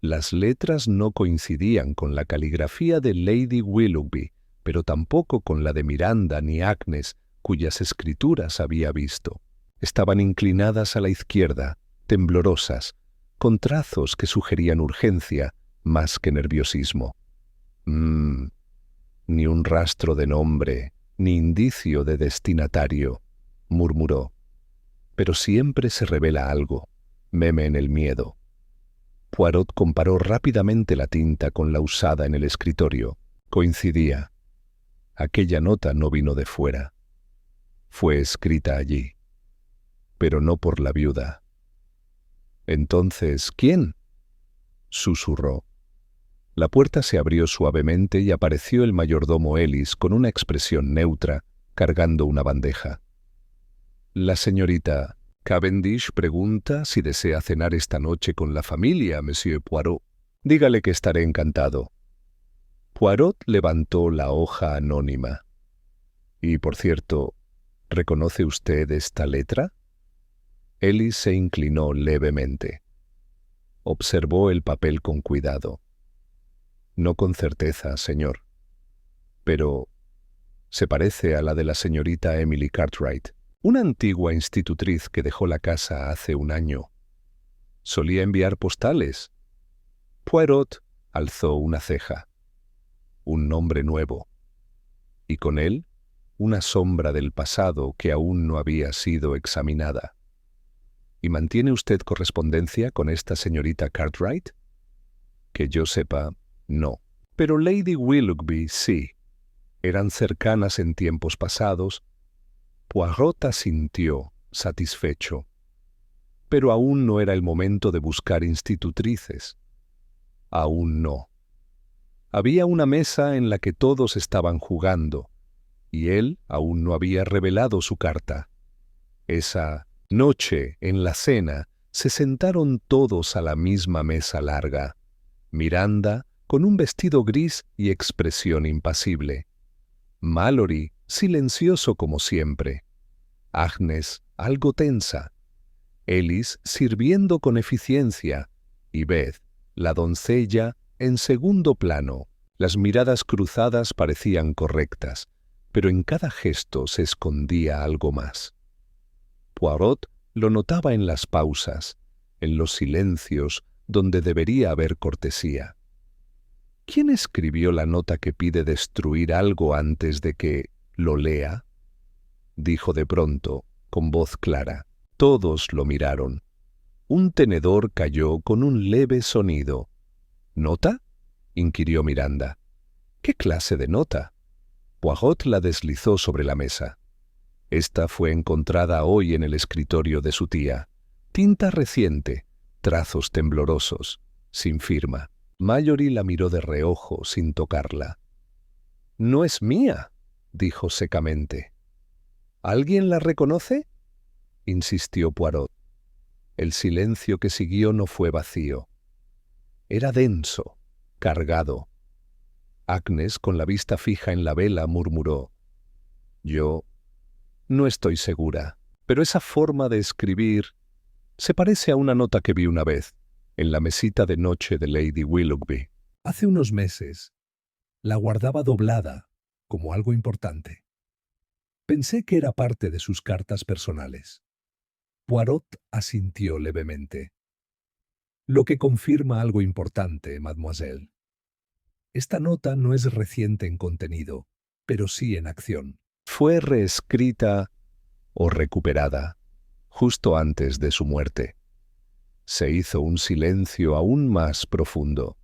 A: Las letras no coincidían con la caligrafía de Lady Willoughby, pero tampoco con la de Miranda ni Agnes, cuyas escrituras había visto. Estaban inclinadas a la izquierda, temblorosas, con trazos que sugerían urgencia más que nerviosismo. Ni un rastro de nombre, ni indicio de destinatario, murmuró. Pero siempre se revela algo. Meme en el miedo. Poirot comparó rápidamente la tinta con la usada en el escritorio. Coincidía. Aquella nota no vino de fuera. Fue escrita allí. Pero no por la viuda. Entonces, ¿quién? Susurró. La puerta se abrió suavemente y apareció el mayordomo Ellis con una expresión neutra, cargando una bandeja. La señorita Cavendish pregunta si desea cenar esta noche con la familia, Monsieur Poirot. Dígale que estaré encantado. Poirot levantó la hoja anónima. Y, por cierto, ¿reconoce usted esta letra? Ellis se inclinó levemente. Observó el papel con cuidado. No con certeza, señor. Pero se parece a la de la señorita Emily Cartwright, una antigua institutriz que dejó la casa hace un año. ¿Solía enviar postales? Poirot alzó una ceja. Un nombre nuevo. Y con él, una sombra del pasado que aún no había sido examinada. ¿Y mantiene usted correspondencia con esta señorita Cartwright? Que yo sepa, no. Pero Lady Willoughby sí. Eran cercanas en tiempos pasados. Poirot asintió, satisfecho. Pero aún no era el momento de buscar institutrices. Aún no. Había una mesa en la que todos estaban jugando, y él aún no había revelado su carta. Esa noche, en la cena, se sentaron todos a la misma mesa larga. Miranda, con un vestido gris y expresión impasible. Mallory, silencioso como siempre. Agnes, algo tensa. Ellis, sirviendo con eficiencia. Y Beth, la doncella, en segundo plano. Las miradas cruzadas parecían correctas, pero en cada gesto se escondía algo más. Poirot lo notaba en las pausas, en los silencios donde debería haber cortesía. ¿Quién escribió la nota que pide destruir algo antes de que lo lea? Dijo de pronto, con voz clara. Todos lo miraron. Un tenedor cayó con un leve sonido. ¿Nota?, inquirió Miranda. ¿Qué clase de nota? Poirot la deslizó sobre la mesa. Esta fue encontrada hoy en el escritorio de su tía. Tinta reciente, trazos temblorosos, sin firma. Mallory la miró de reojo, sin tocarla. «No es mía», dijo secamente. «¿Alguien la reconoce?», insistió Poirot. El silencio que siguió no fue vacío. Era denso, cargado. Agnes, con la vista fija en la vela, murmuró: «Yo no estoy segura, pero esa forma de escribir se parece a una nota que vi una vez en la mesita de noche de Lady Willoughby».
B: Hace unos meses la guardaba doblada como algo importante. Pensé que era parte de sus cartas personales. Poirot asintió levemente. Lo que confirma algo importante, mademoiselle. Esta nota no es reciente en contenido, pero sí en acción.
A: Fue reescrita o recuperada justo antes de su muerte. Se hizo un silencio aún más profundo.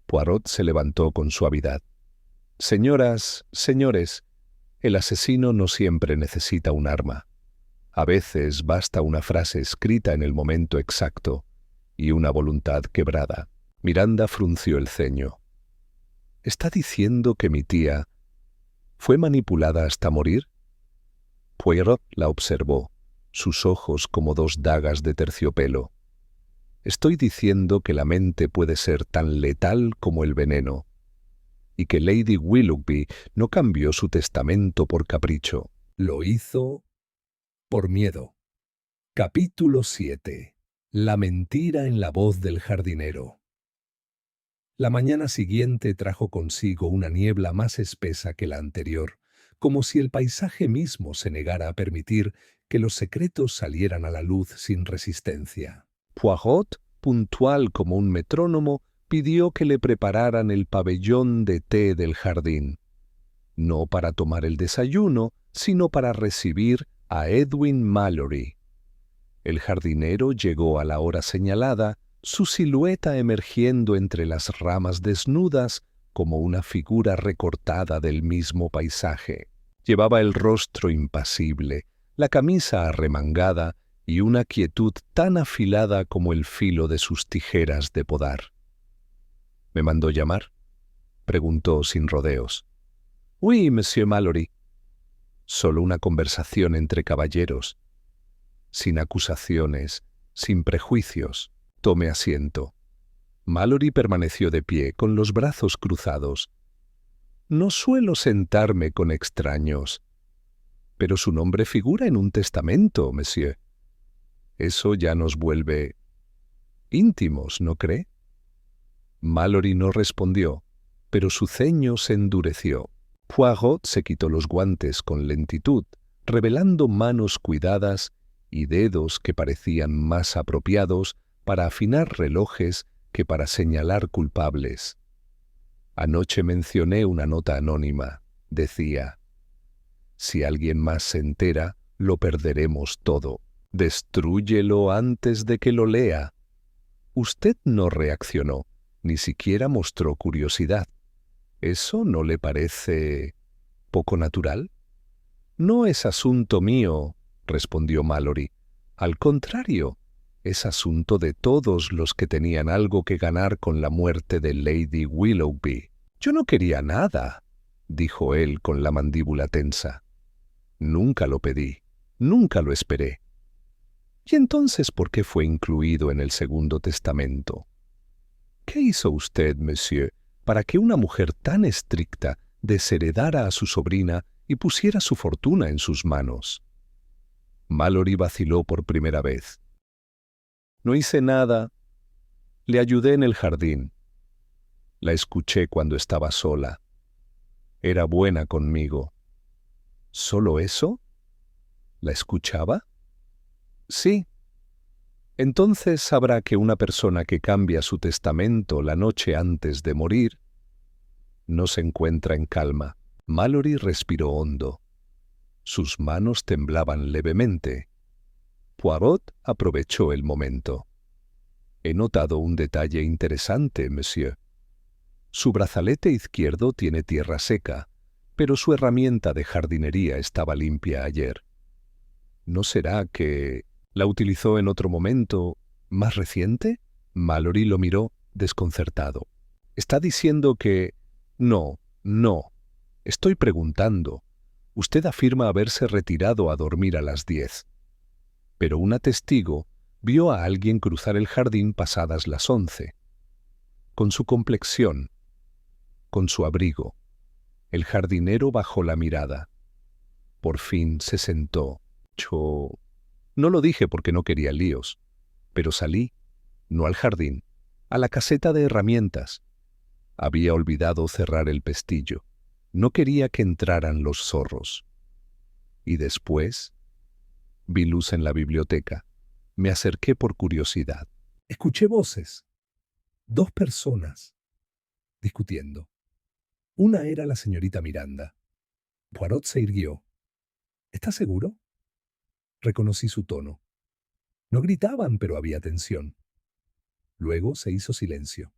A: Poirot se levantó con suavidad. «Señoras, señores, el asesino no siempre necesita un arma. A veces basta una frase escrita en el momento exacto y una voluntad quebrada». Miranda frunció el ceño. «¿Está diciendo que mi tía fue manipulada hasta morir?» Poirot la observó, sus ojos como dos dagas de terciopelo. «Estoy diciendo que la mente puede ser tan letal como el veneno, y que Lady Willoughby no cambió su testamento por capricho».
B: Lo hizo por miedo. Capítulo 7. La mentira en la voz del jardinero. La mañana siguiente trajo consigo una niebla más espesa que la anterior, como si el paisaje mismo se negara a permitir que los secretos salieran a la luz sin resistencia.
A: Poirot, puntual como un metrónomo, pidió que le prepararan el pabellón de té del jardín, no para tomar el desayuno, sino para recibir a Edwin Mallory. El jardinero llegó a la hora señalada, su silueta emergiendo entre las ramas desnudas como una figura recortada del mismo paisaje. Llevaba el rostro impasible, la camisa arremangada y una quietud tan afilada como el filo de sus tijeras de podar. «¿Me mandó llamar?», preguntó sin rodeos. «Oui, monsieur Mallory». Solo una conversación entre caballeros, sin acusaciones, sin prejuicios. «Tome asiento». Mallory permaneció de pie, con los brazos cruzados. «No suelo sentarme con extraños, pero su nombre figura en un testamento, monsieur. Eso ya nos vuelve íntimos, ¿no cree?». Mallory no respondió, pero su ceño se endureció. Poirot se quitó los guantes con lentitud, revelando manos cuidadas y dedos que parecían más apropiados para afinar relojes que para señalar culpables. «Anoche mencioné una nota anónima», decía. «Si alguien más se entera, lo perderemos todo. Destrúyelo antes de que lo lea». Usted no reaccionó, ni siquiera mostró curiosidad. ¿Eso no le parece poco natural? «No es asunto mío», respondió Mallory. «Al contrario, es asunto de todos los que tenían algo que ganar con la muerte de Lady Willoughby». Yo no quería nada, dijo él con la mandíbula tensa. Nunca lo pedí, nunca lo esperé. ¿Y entonces por qué fue incluido en el Segundo Testamento? ¿Qué hizo usted, monsieur, para que una mujer tan estricta desheredara a su sobrina y pusiera su fortuna en sus manos? Mallory vaciló por primera vez. No hice nada. Le ayudé en el jardín. La escuché cuando estaba sola. Era buena conmigo. ¿Solo eso? ¿La escuchaba? Sí. Entonces sabrá que una persona que cambia su testamento la noche antes de morir no se encuentra en calma. Mallory respiró hondo. Sus manos temblaban levemente. Poirot aprovechó el momento. He notado un detalle interesante, monsieur. Su brazalete izquierdo tiene tierra seca, pero su herramienta de jardinería estaba limpia ayer. ¿No será que la utilizó en otro momento más reciente? Mallory lo miró desconcertado. ¿Está diciendo que... No, no. Estoy preguntando. Usted afirma haberse retirado a dormir a las 10. Pero una testigo vio a alguien cruzar el jardín pasadas las 11. Con su complexión, con su abrigo. El jardinero bajó la mirada. Por fin se sentó. Yo no lo dije porque no quería líos, pero salí, no al jardín, a la caseta de herramientas. Había olvidado cerrar el pestillo. No quería que entraran los zorros. Y después vi luz en la biblioteca. Me acerqué por curiosidad.
B: Escuché voces. 2 personas discutiendo. Una era la señorita Miranda. Poirot se irguió. ¿Está seguro? Reconocí su tono. No gritaban, pero había tensión. Luego se hizo silencio.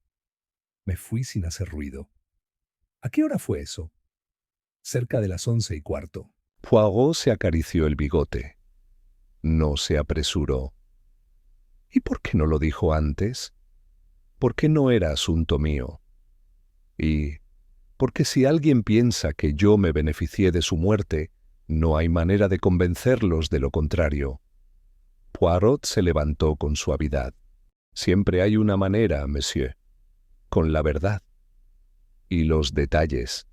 B: Me fui sin hacer ruido. ¿A qué hora fue eso? Cerca de las 11:15.
A: Poirot se acarició el bigote. No se apresuró. ¿Y por qué no lo dijo antes? Porque no era asunto mío. Y porque si alguien piensa que yo me beneficié de su muerte, no hay manera de convencerlos de lo contrario. Poirot se levantó con suavidad. Siempre hay una manera, monsieur. Con la verdad. Y los detalles.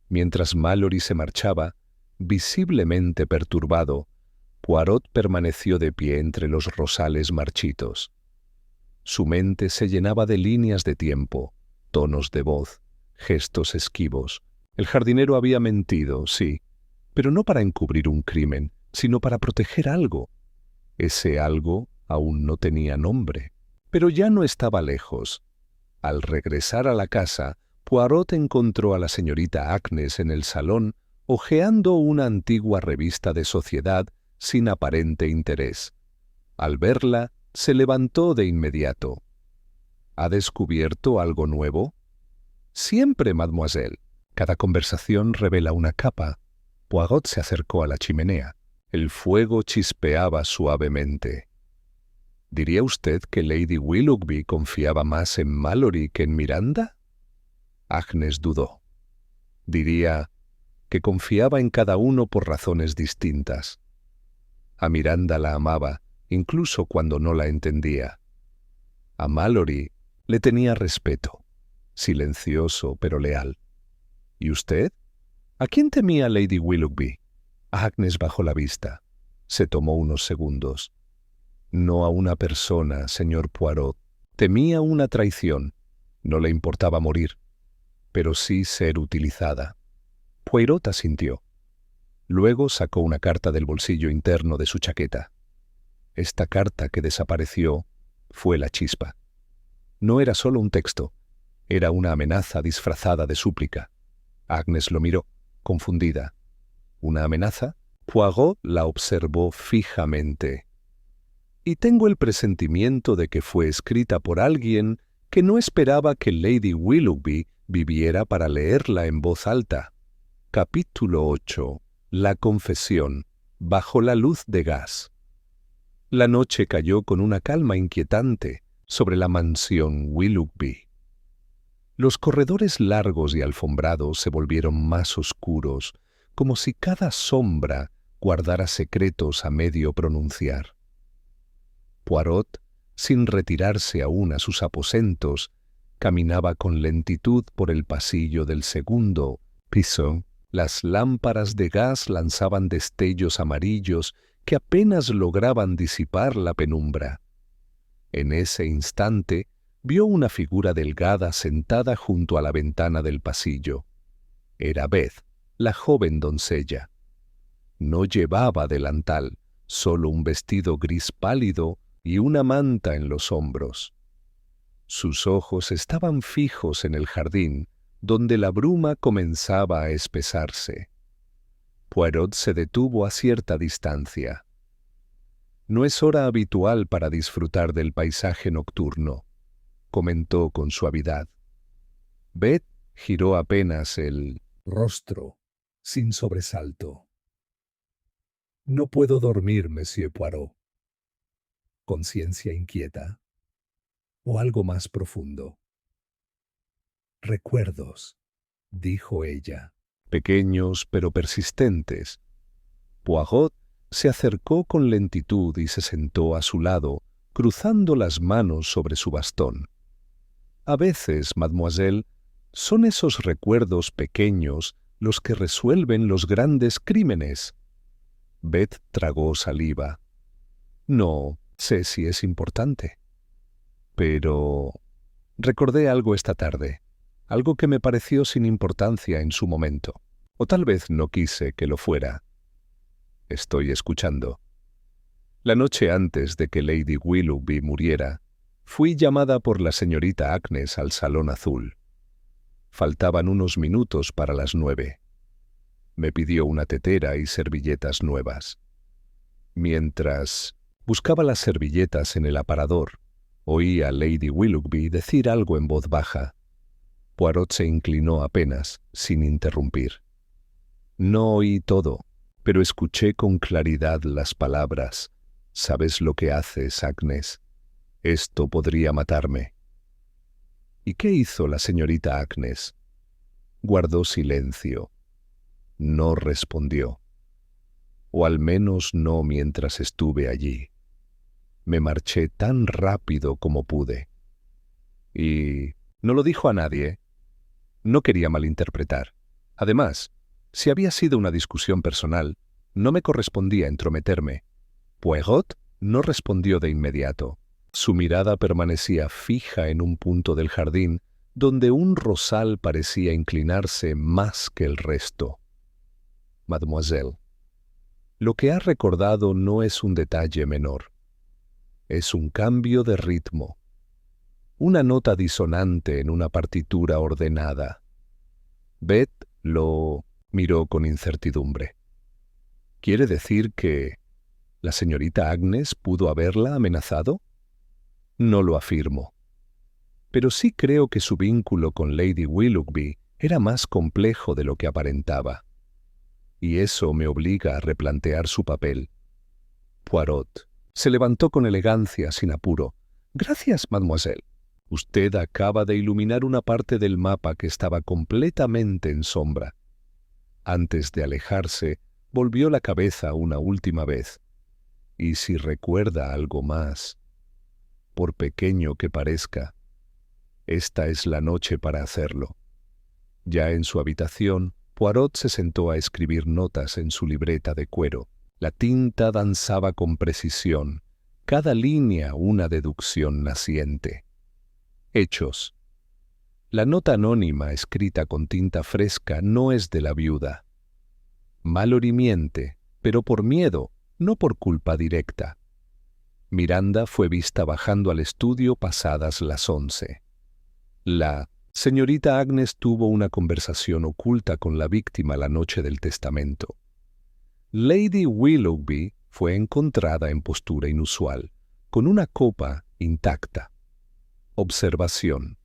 A: Mientras Mallory se marchaba, visiblemente perturbado, Poirot permaneció de pie entre los rosales marchitos. Su mente se llenaba de líneas de tiempo, tonos de voz, gestos esquivos. El jardinero había mentido, sí, pero no para encubrir un crimen, sino para proteger algo. Ese algo aún no tenía nombre, pero ya no estaba lejos. Al regresar a la casa, Poirot encontró a la señorita Agnes en el salón, hojeando una antigua revista de sociedad sin aparente interés. Al verla, se levantó de inmediato. ¿Ha descubierto algo nuevo? Siempre, mademoiselle. Cada conversación revela una capa. Poirot se acercó a la chimenea. El fuego chispeaba suavemente. ¿Diría usted que Lady Willoughby confiaba más en Mallory que en Miranda? Agnes dudó. Diría que confiaba en cada uno por razones distintas. A Miranda la amaba, incluso cuando no la entendía. A Mallory le tenía respeto, silencioso pero leal. ¿Y usted? ¿A quién temía Lady Willoughby? Agnes bajó la vista. Se tomó unos segundos. No a una persona, señor Poirot. Temía una traición. No le importaba morir, pero sí ser utilizada. Poirot asintió. Luego sacó una carta del bolsillo interno de su chaqueta. Esta carta que desapareció fue la chispa. No era solo un texto, era una amenaza disfrazada de súplica. Agnes lo miró, confundida. ¿Una amenaza? Poirot la observó fijamente. Y tengo el presentimiento de que fue escrita por alguien que no esperaba que Lady Willoughby viviera para leerla en voz alta. Capítulo 8. La confesión. Bajo la luz de gas. La noche cayó con una calma inquietante sobre la mansión Willoughby. Los corredores largos y alfombrados se volvieron más oscuros, como si cada sombra guardara secretos a medio pronunciar. Poirot, sin retirarse aún a sus aposentos, caminaba con lentitud por el pasillo del segundo piso. Las lámparas de gas lanzaban destellos amarillos que apenas lograban disipar la penumbra. En ese instante vio una figura delgada sentada junto a la ventana del pasillo. Era Beth, la joven doncella. No llevaba delantal, solo un vestido gris pálido y una manta en los hombros. Sus ojos estaban fijos en el jardín, donde la bruma comenzaba a espesarse. Poirot se detuvo a cierta distancia. «No es hora habitual para disfrutar del paisaje nocturno», comentó con suavidad. Beth giró apenas el
B: rostro, sin sobresalto. «No puedo dormir, Monsieur Poirot». ¿Conciencia inquieta? ¿O algo más profundo? «Recuerdos», dijo ella.
A: pequeños pero persistentes. Poirot se acercó con lentitud y se sentó a su lado, cruzando las manos sobre su bastón. «A veces, mademoiselle, son esos recuerdos pequeños los que resuelven los grandes crímenes». Beth tragó saliva. «No sé si es importante. Pero recordé algo esta tarde, algo que me pareció sin importancia en su momento. O tal vez no quise que lo fuera. Estoy escuchando. La noche antes de que Lady Willoughby muriera, fui llamada por la señorita Agnes al Salón Azul. Faltaban unos minutos para las 9. Me pidió una tetera y servilletas nuevas. Mientras buscaba las servilletas en el aparador, oí a Lady Willoughby decir algo en voz baja. Poirot se inclinó apenas, sin interrumpir. No oí todo, pero escuché con claridad las palabras. «¿Sabes lo que haces, Agnes? Esto podría matarme». ¿Y qué hizo la señorita Agnes? Guardó silencio. No respondió. O al menos no mientras estuve allí. Me marché tan rápido como pude. Y no lo dijo a nadie. No quería malinterpretar. Además, si había sido una discusión personal, no me correspondía entrometerme. Poirot no respondió de inmediato. Su mirada permanecía fija en un punto del jardín donde un rosal parecía inclinarse más que el resto. «Mademoiselle, lo que ha recordado no es un detalle menor. Es un cambio de ritmo, una nota disonante en una partitura ordenada». Beth lo miró con incertidumbre. «¿Quiere decir que la señorita Agnes pudo haberla amenazado?» «No lo afirmo. Pero sí creo que su vínculo con Lady Willoughby era más complejo de lo que aparentaba. Y eso me obliga a replantear su papel». Poirot se levantó con elegancia, sin apuro. «Gracias, mademoiselle. Usted acaba de iluminar una parte del mapa que estaba completamente en sombra». Antes de alejarse, volvió la cabeza una última vez. «Y si recuerda algo más, por pequeño que parezca, esta es la noche para hacerlo». Ya en su habitación, Poirot se sentó a escribir notas en su libreta de cuero. La tinta danzaba con precisión, cada línea una deducción naciente. Hechos. La nota anónima escrita con tinta fresca no es de la viuda. Mallory miente, pero por miedo, no por culpa directa. Miranda fue vista bajando al estudio pasadas las 11. La señorita Agnes tuvo una conversación oculta con la víctima la noche del testamento. Lady Willoughby fue encontrada en postura inusual, con una copa intacta. Observación.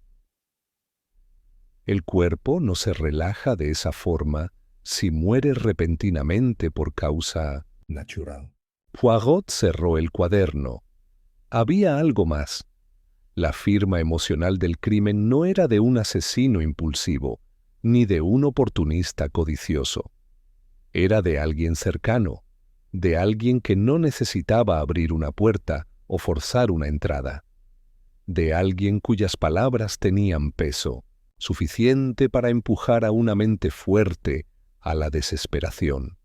A: El cuerpo no se relaja de esa forma si muere repentinamente por causa
B: natural.
A: Poirot cerró el cuaderno. Había algo más. La firma emocional del crimen no era de un asesino impulsivo, ni de un oportunista codicioso. Era de alguien cercano, de alguien que no necesitaba abrir una puerta o forzar una entrada, de alguien cuyas palabras tenían peso, suficiente para empujar a una mente fuerte a la desesperación.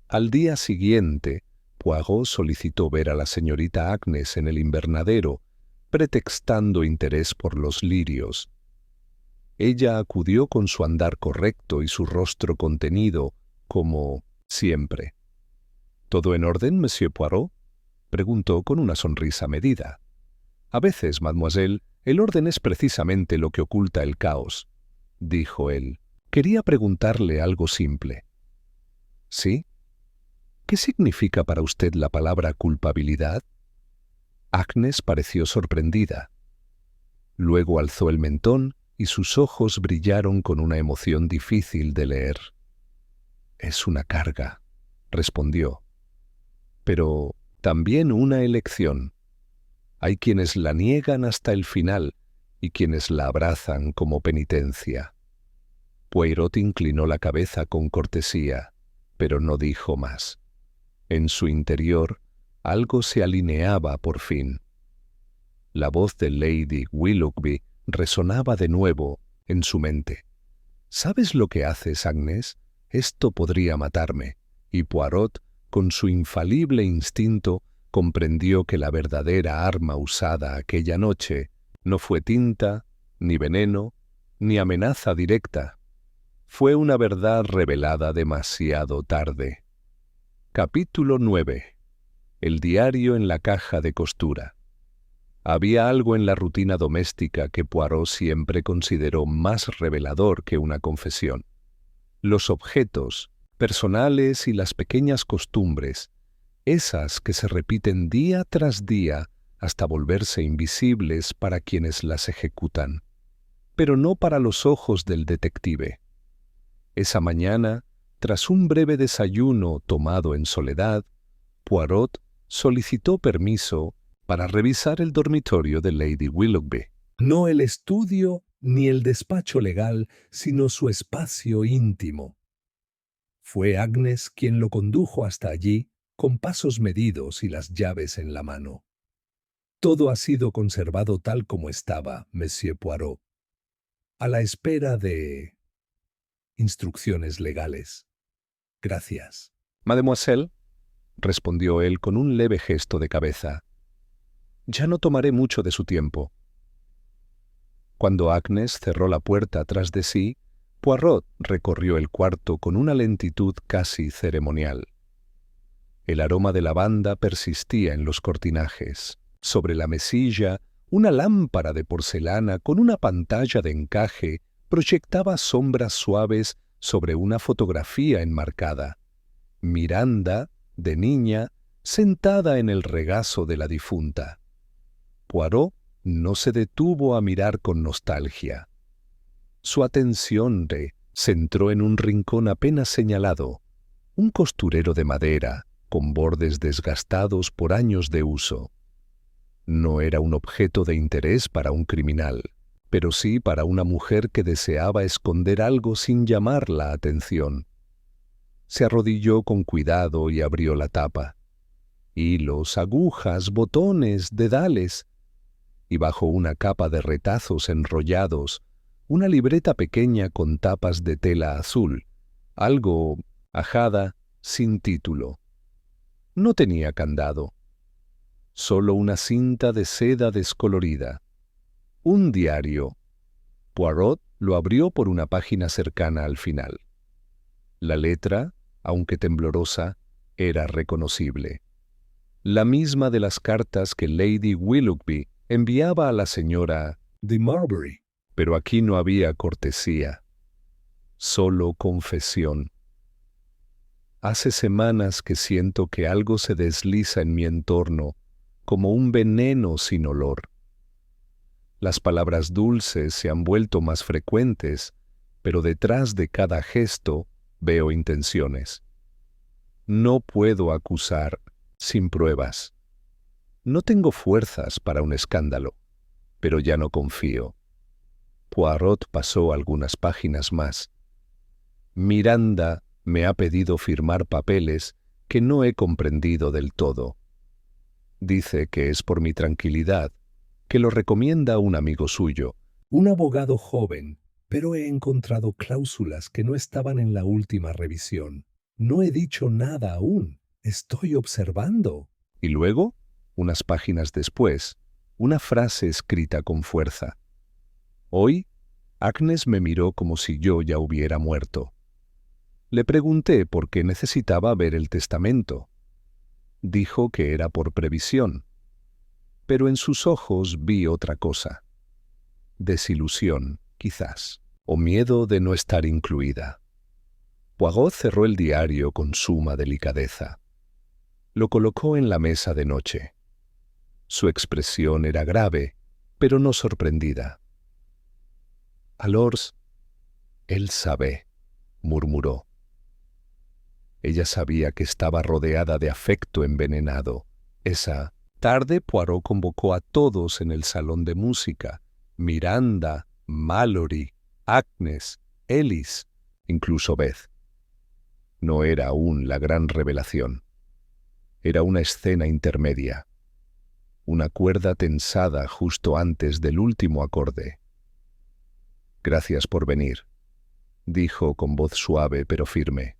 A: Al día siguiente, Poirot solicitó ver a la señorita Agnes en el invernadero, pretextando interés por los lirios. Ella acudió con su andar correcto y su rostro contenido, como siempre. ¿Todo en orden, Monsieur Poirot?, preguntó con una sonrisa medida. A veces, mademoiselle, el orden es precisamente lo que oculta el caos, dijo él. Quería preguntarle algo simple. ¿Sí? ¿Qué significa para usted la palabra culpabilidad? Agnes pareció sorprendida. Luego alzó el mentón y sus ojos brillaron con una emoción difícil de leer. Es una carga, respondió. Pero también una elección. Hay quienes la niegan hasta el final y quienes la abrazan como penitencia. Poirot inclinó la cabeza con cortesía, pero no dijo más. En su interior, algo se alineaba por fin. La voz de Lady Willoughby resonaba de nuevo en su mente. ¿Sabes lo que haces, Agnes? Esto podría matarme. Y Poirot, con su infalible instinto, comprendió que la verdadera arma usada aquella noche no fue tinta, ni veneno, ni amenaza directa. Fue una verdad revelada demasiado tarde. Capítulo 9. El diario en la caja de costura. Había algo en la rutina doméstica que Poirot siempre consideró más revelador que una confesión. Los objetos personales y las pequeñas costumbres, esas que se repiten día tras día hasta volverse invisibles para quienes las ejecutan, pero no para los ojos del detective. Esa mañana, tras un breve desayuno tomado en soledad, Poirot solicitó permiso para revisar el dormitorio de Lady Willoughby.
B: No el estudio ni el despacho legal, sino su espacio íntimo. Fue Agnes quien lo condujo hasta allí, con pasos medidos y las llaves en la mano. Todo ha sido conservado tal como estaba, Monsieur Poirot, a la espera de instrucciones legales. Gracias.
A: Mademoiselle, respondió él con un leve gesto de cabeza, ya no tomaré mucho de su tiempo. Cuando Agnes cerró la puerta tras de sí, Poirot recorrió el cuarto con una lentitud casi ceremonial. El aroma de lavanda persistía en los cortinajes. Sobre la mesilla, una lámpara de porcelana con una pantalla de encaje proyectaba sombras suaves sobre una fotografía enmarcada. Miranda, de niña, sentada en el regazo de la difunta. Poirot no se detuvo a mirar con nostalgia. Su atención se centró en un rincón apenas señalado, un costurero de madera, con bordes desgastados por años de uso. No era un objeto de interés para un criminal, pero sí para una mujer que deseaba esconder algo sin llamar la atención. Se arrodilló con cuidado y abrió la tapa. Hilos, agujas, botones, dedales, y bajo una capa de retazos enrollados, una libreta pequeña con tapas de tela azul, algo ajada, sin título. No tenía candado, solo una cinta de seda descolorida. Un diario. Poirot lo abrió por una página cercana al final. La letra, aunque temblorosa, era reconocible. La misma de las cartas que Lady Willoughby enviaba a la señora
B: de Marbury.
A: Pero aquí no había cortesía, solo confesión. Hace semanas que siento que algo se desliza en mi entorno, como un veneno sin olor. Las palabras dulces se han vuelto más frecuentes, pero detrás de cada gesto veo intenciones. No puedo acusar sin pruebas. No tengo fuerzas para un escándalo, pero ya no confío. Poirot pasó algunas páginas más. Miranda me ha pedido firmar papeles que no he comprendido del todo. Dice que es por mi tranquilidad, que lo recomienda un amigo suyo.
B: Un abogado joven, pero he encontrado cláusulas que no estaban en la última revisión. No he dicho nada aún. Estoy observando.
A: Y luego, unas páginas después, una frase escrita con fuerza. Hoy, Agnes me miró como si yo ya hubiera muerto. Le pregunté por qué necesitaba ver el testamento. Dijo que era por previsión, pero en sus ojos vi otra cosa. Desilusión, quizás, o miedo de no estar incluida. Poirot cerró el diario con suma delicadeza. Lo colocó en la mesa de noche. Su expresión era grave, pero no sorprendida. «Alors, él sabe», murmuró. Ella sabía que estaba rodeada de afecto envenenado. Esa tarde Poirot convocó a todos en el salón de música. Miranda, Mallory, Agnes, Ellis, incluso Beth. No era aún la gran revelación. Era una escena intermedia. Una cuerda tensada justo antes del último acorde. «Gracias por venir», dijo con voz suave pero firme.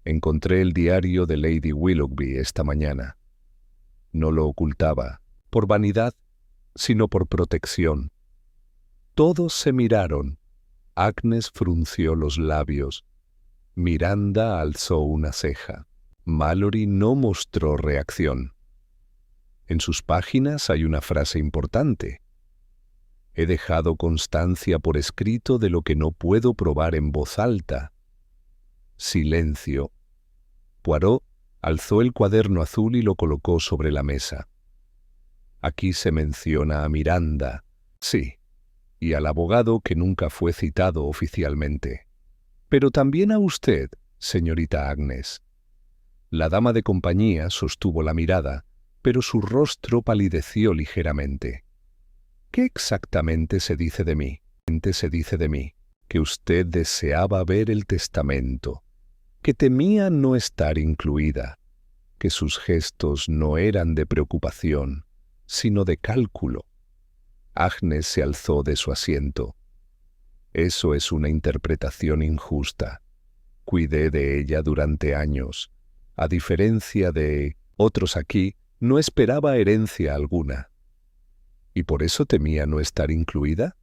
A: «Encontré el diario de Lady Willoughby esta mañana. No lo ocultaba, por vanidad, sino por protección». Todos se miraron. Agnes frunció los labios. Miranda alzó una ceja. Mallory no mostró reacción. En sus páginas hay una frase importante. «He dejado constancia por escrito de lo que no puedo probar en voz alta». Silencio. Poirot alzó el cuaderno azul y lo colocó sobre la mesa. «Aquí se menciona a Miranda, sí, y al abogado que nunca fue citado oficialmente. Pero también a usted, señorita Agnes». La dama de compañía sostuvo la mirada, pero su rostro palideció ligeramente. «¿Qué exactamente se dice de mí?» «Se dice de mí que usted deseaba ver el testamento, que temía no estar incluida, que sus gestos no eran de preocupación, sino de cálculo». Agnes se alzó de su asiento. «Eso es una interpretación injusta. Cuidé de ella durante años. A diferencia de otros aquí, no esperaba herencia alguna». «¿Y por eso temía no estar incluida?»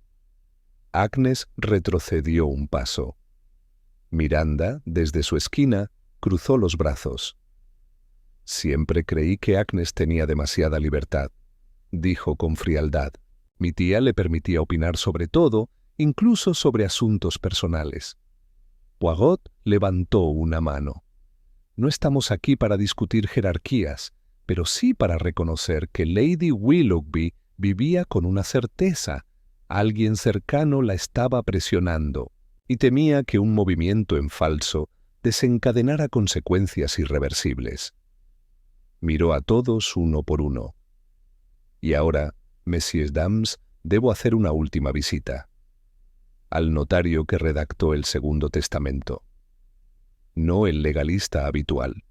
A: Agnes retrocedió un paso. Miranda, desde su esquina, cruzó los brazos. «Siempre creí que Agnes tenía demasiada libertad», dijo con frialdad. «Mi tía le permitía opinar sobre todo, incluso sobre asuntos personales». Poirot levantó una mano. «No estamos aquí para discutir jerarquías, pero sí para reconocer que Lady Willoughby vivía con una certeza. Alguien cercano la estaba presionando y temía que un movimiento en falso desencadenara consecuencias irreversibles». Miró a todos uno por uno. «Y ahora, Messieurs dames, debo hacer una última visita. Al notario que redactó el segundo testamento. No el legalista habitual,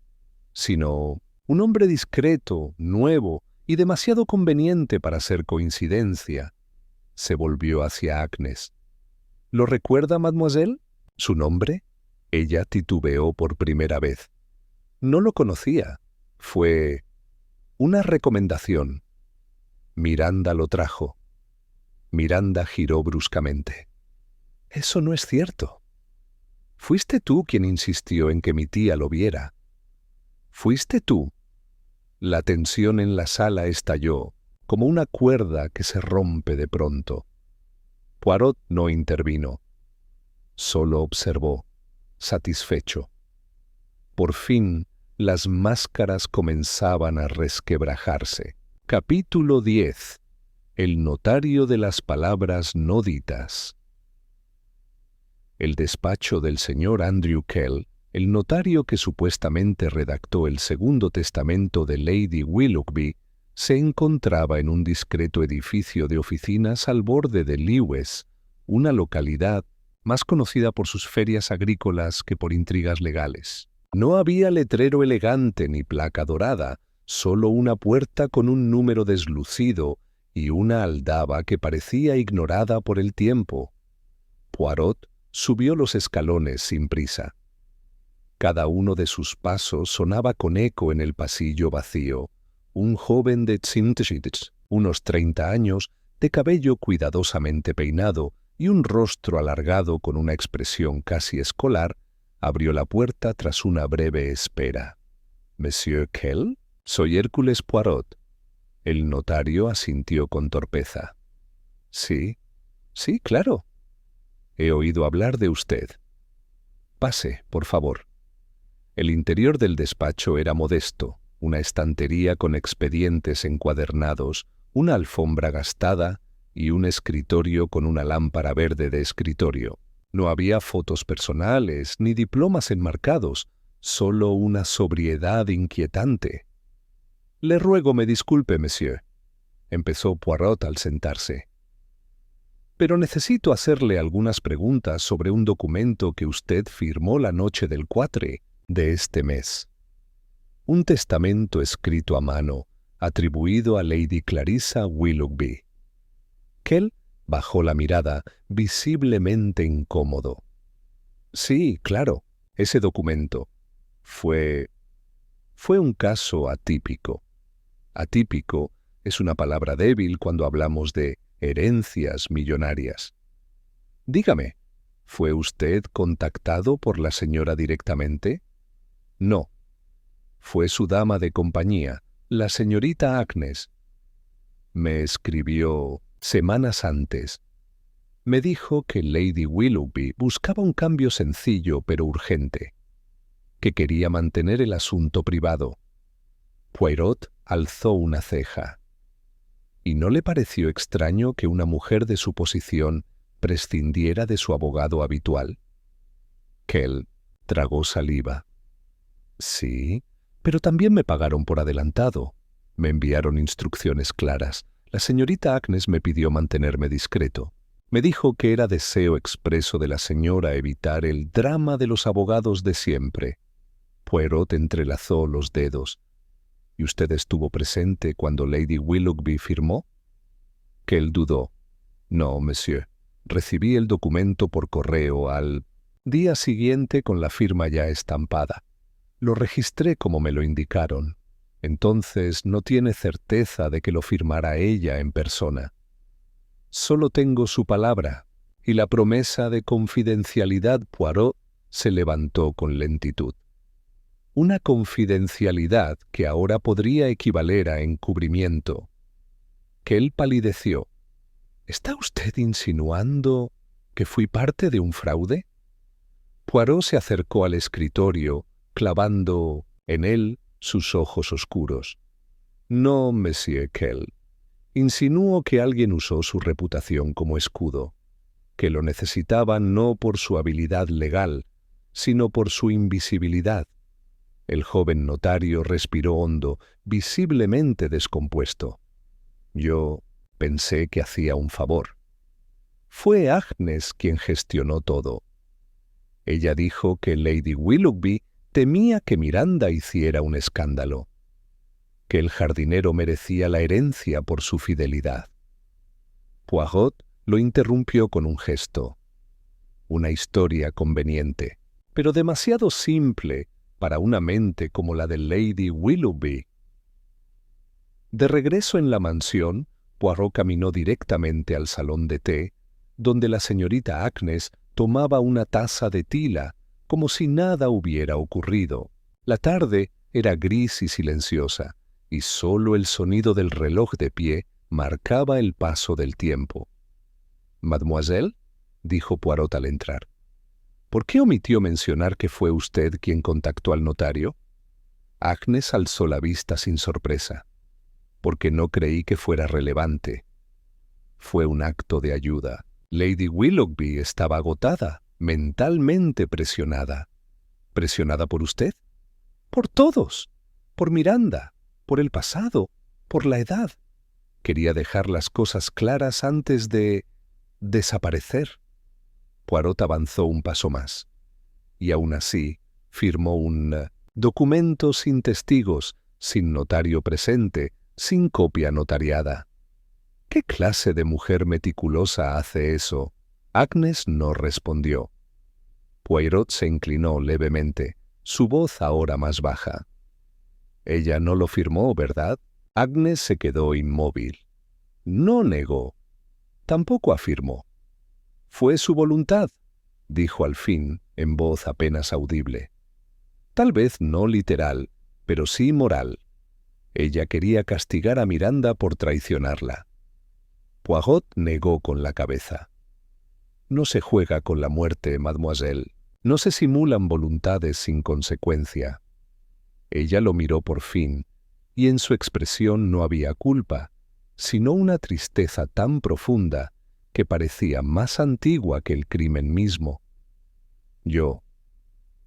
A: sino un hombre discreto, nuevo y demasiado conveniente para ser coincidencia». Se volvió hacia Agnes. «¿Lo recuerda, mademoiselle? ¿Su nombre?» Ella titubeó por primera vez. No lo conocía. Fue una recomendación. Miranda lo trajo. Miranda giró bruscamente. «Eso no es cierto. Fuiste tú quien insistió en que mi tía lo viera. Fuiste tú». La tensión en la sala estalló, como una cuerda que se rompe de pronto. Poirot no intervino. Solo observó, satisfecho. Por fin, las máscaras comenzaban a resquebrajarse. Capítulo 10. El notario de las palabras no ditas. El despacho del señor Andrew Kell, el notario que supuestamente redactó el segundo testamento de Lady Willoughby, Se encontraba en un discreto edificio de oficinas al borde de Lewes, una localidad más conocida por sus ferias agrícolas que por intrigas legales. No había letrero elegante ni placa dorada, solo una puerta con un número deslucido y una aldaba que parecía ignorada por el tiempo. Poirot subió los escalones sin prisa. Cada uno de sus pasos sonaba con eco en el pasillo vacío. Un joven de Tsimtschitz, unos 30 años, de cabello cuidadosamente peinado y un rostro alargado con una expresión casi escolar, abrió la puerta tras una breve espera. «¿Monsieur Kell? Soy Hércules Poirot». El notario asintió con torpeza. «Sí, sí, claro. He oído hablar de usted. Pase, por favor». El interior del despacho era modesto, una estantería con expedientes encuadernados, una alfombra gastada y un escritorio con una lámpara verde de escritorio. No había fotos personales ni diplomas enmarcados, solo una sobriedad inquietante. «Le ruego me disculpe, monsieur», empezó Poirot al sentarse. «Pero necesito hacerle algunas preguntas sobre un documento que usted firmó la noche del 4 de este mes. Un testamento escrito a mano, atribuido a Lady Clarissa Willoughby». Kell bajó la mirada, visiblemente incómodo. «Sí, claro, ese documento. Fue un caso atípico. Atípico es una palabra débil cuando hablamos de herencias millonarias. Dígame, ¿fue usted contactado por la señora directamente?» «No. Fue su dama de compañía, la señorita Agnes. Me escribió semanas antes. Me dijo que Lady Willoughby buscaba un cambio sencillo pero urgente, que quería mantener el asunto privado». Poirot alzó una ceja. ¿Y no le pareció extraño que una mujer de su posición prescindiera de su abogado habitual? Kell tragó saliva. «Sí, pero también me pagaron por adelantado. Me enviaron instrucciones claras. La señorita Agnes me pidió mantenerme discreto. Me dijo que era deseo expreso de la señora evitar el drama de los abogados de siempre». Poirot entrelazó los dedos. «¿Y usted estuvo presente cuando Lady Willoughby firmó?» Kell dudó. «No, monsieur. Recibí el documento por correo al día siguiente con la firma ya estampada. Lo registré como me lo indicaron. Entonces no tiene certeza de que lo firmara ella en persona. Solo tengo su palabra y la promesa de confidencialidad». Poirot se levantó con lentitud. Una confidencialidad que ahora podría equivaler a encubrimiento. Kell palideció. ¿Está usted insinuando que fui parte de un fraude? Poirot se acercó al escritorio, clavando en él sus ojos oscuros. «No, monsieur Kell. Insinúo que alguien usó su reputación como escudo, que lo necesitaba no por su habilidad legal, sino por su invisibilidad». El joven notario respiró hondo, visiblemente descompuesto. «Yo pensé que hacía un favor. Fue Agnes quien gestionó todo. Ella dijo que Lady Willoughby temía que Miranda hiciera un escándalo, que el jardinero merecía la herencia por su fidelidad». Poirot lo interrumpió con un gesto. Una historia conveniente, pero demasiado simple para una mente como la de Lady Willoughby. De regreso en la mansión, Poirot caminó directamente al salón de té, donde la señorita Agnes tomaba una taza de tila, como si nada hubiera ocurrido. La tarde era gris y silenciosa, y solo el sonido del reloj de pie marcaba el paso del tiempo. «Mademoiselle», dijo Poirot al entrar, «¿por qué omitió mencionar que fue usted quien contactó al notario?» Agnes alzó la vista sin sorpresa. «Porque no creí que fuera relevante. Fue un acto de ayuda. Lady Willoughby estaba agotada, mentalmente presionada». «¿Presionada por usted?» «Por todos. Por Miranda. Por el pasado. por la edad. Quería dejar las cosas claras antes de desaparecer. Poirot avanzó un paso más, y aún así firmó un documento sin testigos, sin notario presente, sin copia notariada. ¿Qué clase de mujer meticulosa hace eso? Agnes no respondió. Poirot se inclinó levemente, su voz ahora más baja. Ella no lo firmó, ¿verdad? Agnes se quedó inmóvil. No negó. Tampoco afirmó. Fue su voluntad, dijo al fin, en voz apenas audible. Tal vez no literal, pero sí moral. Ella quería castigar a Miranda por traicionarla. Poirot negó con la cabeza. No se juega con la muerte, mademoiselle. No se simulan voluntades sin consecuencia. Ella lo miró por fin, y en su expresión no había culpa, sino una tristeza tan profunda que parecía más antigua que el crimen mismo. Yo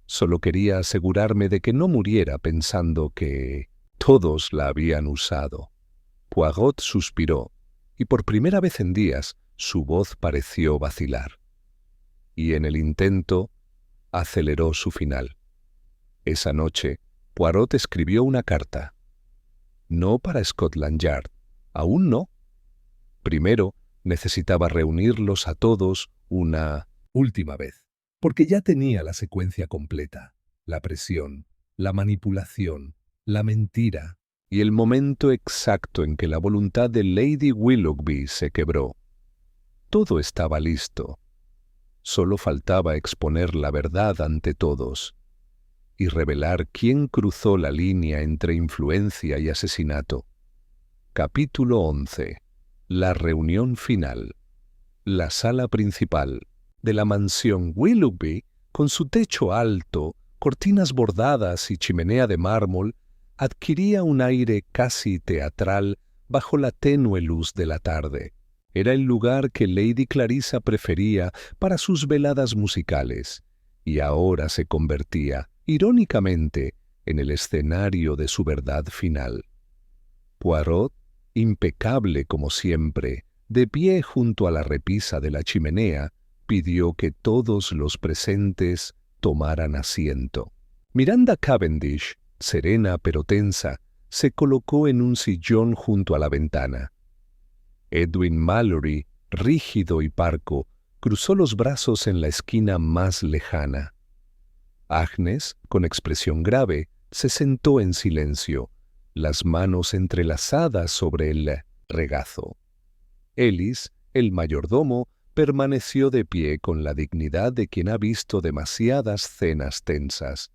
A: solo quería asegurarme de que no muriera pensando que todos la habían usado. Poirot suspiró, y por primera vez en días su voz pareció vacilar. Y en el intento aceleró su final. Esa noche, Poirot escribió una carta. No para Scotland Yard, aún no. Primero, necesitaba reunirlos a todos una
B: última vez, porque ya tenía la secuencia completa, la presión, la manipulación, la mentira,
A: y el momento exacto en que la voluntad de Lady Willoughby se quebró. Todo estaba listo. Solo faltaba exponer la verdad ante todos y revelar quién cruzó la línea entre influencia y asesinato. Capítulo 11. La reunión final. La sala principal de la mansión Willoughby, con su techo alto, cortinas bordadas y chimenea de mármol, adquiría un aire casi teatral bajo la tenue luz de la tarde. Era el lugar que Lady Clarissa prefería para sus veladas musicales, y ahora se convertía, irónicamente, en el escenario de su verdad final. Poirot, impecable como siempre, de pie junto a la repisa de la chimenea, pidió que todos los presentes tomaran asiento. Miranda Cavendish, serena pero tensa, se colocó en un sillón junto a la ventana. Edwin Mallory, rígido y parco, cruzó los brazos en la esquina más lejana. Agnes, con expresión grave, se sentó en silencio, las manos entrelazadas sobre el regazo. Ellis, el mayordomo, permaneció de pie con la dignidad de quien ha visto demasiadas cenas tensas.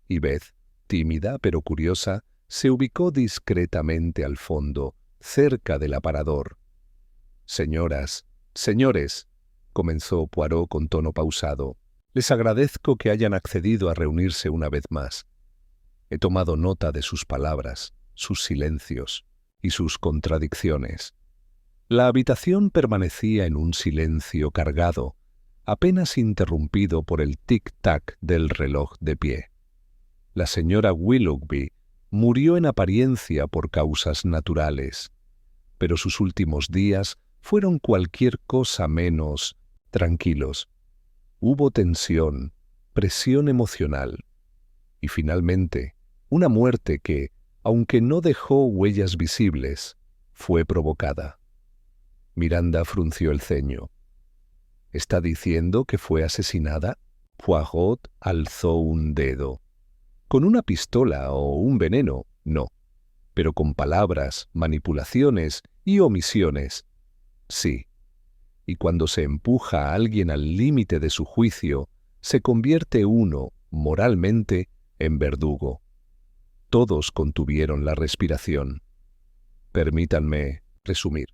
A: Y Beth, tímida pero curiosa, se ubicó discretamente al fondo, cerca del aparador. «Señoras, señores», comenzó Poirot con tono pausado, «les agradezco que hayan accedido a reunirse una vez más. He tomado nota de sus palabras, sus silencios y sus contradicciones». La habitación permanecía en un silencio cargado, apenas interrumpido por el tic-tac del reloj de pie. La señora Willoughby murió en apariencia por causas naturales, pero sus últimos días fueron cualquier cosa menos tranquilos. Hubo tensión, presión emocional y finalmente una muerte que, aunque no dejó huellas visibles, fue provocada. Miranda frunció el ceño. ¿Está diciendo que fue asesinada? Poirot alzó un dedo. Con una pistola o un veneno, no, pero con palabras, manipulaciones y omisiones, sí. Y cuando se empuja a alguien al límite de su juicio, se convierte uno, moralmente, en verdugo. Todos contuvieron la respiración. Permítanme resumir.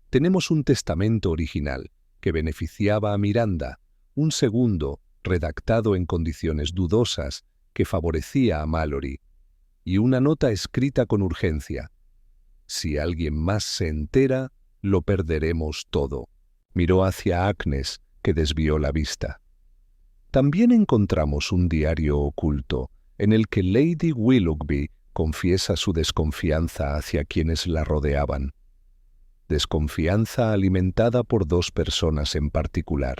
A: Tenemos un testamento original que beneficiaba a Miranda, un segundo, redactado en condiciones dudosas, que favorecía a Mallory, y una nota escrita con urgencia. Si alguien más se entera, lo perderemos todo. Miró hacia Agnes, que desvió la vista. También encontramos un diario oculto, en el que Lady Willoughby confiesa su desconfianza hacia quienes la rodeaban. Desconfianza alimentada por dos personas en particular.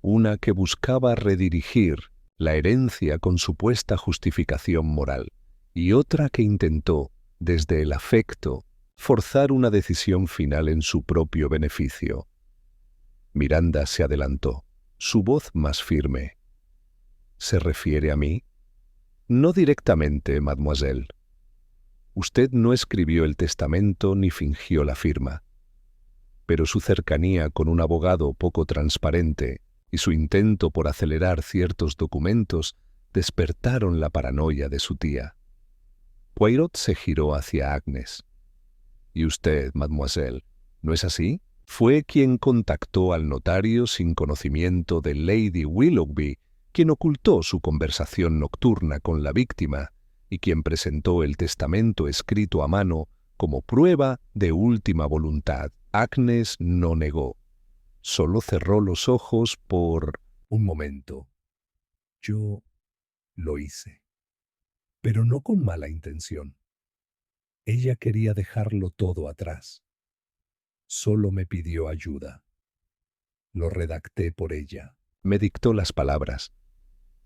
A: Una que buscaba redirigir la herencia con supuesta justificación moral, y otra que intentó, desde el afecto, forzar una decisión final en su propio beneficio. Miranda se adelantó, su voz más firme. ¿Se refiere a mí? No directamente, mademoiselle. Usted no escribió el testamento ni fingió la firma. Pero su cercanía con un abogado poco transparente y su intento por acelerar ciertos documentos despertaron la paranoia de su tía. Poirot se giró hacia Agnes. ¿Y usted, mademoiselle, no es así? Fue quien contactó al notario sin conocimiento de Lady Willoughby, quien ocultó su conversación nocturna con la víctima y quien presentó el testamento escrito a mano como prueba de última voluntad. Agnes no negó. Solo cerró los ojos por
B: un momento. Yo lo hice, pero no con mala intención. Ella quería dejarlo todo atrás. Solo me pidió ayuda. Lo redacté por ella.
A: Me dictó las palabras.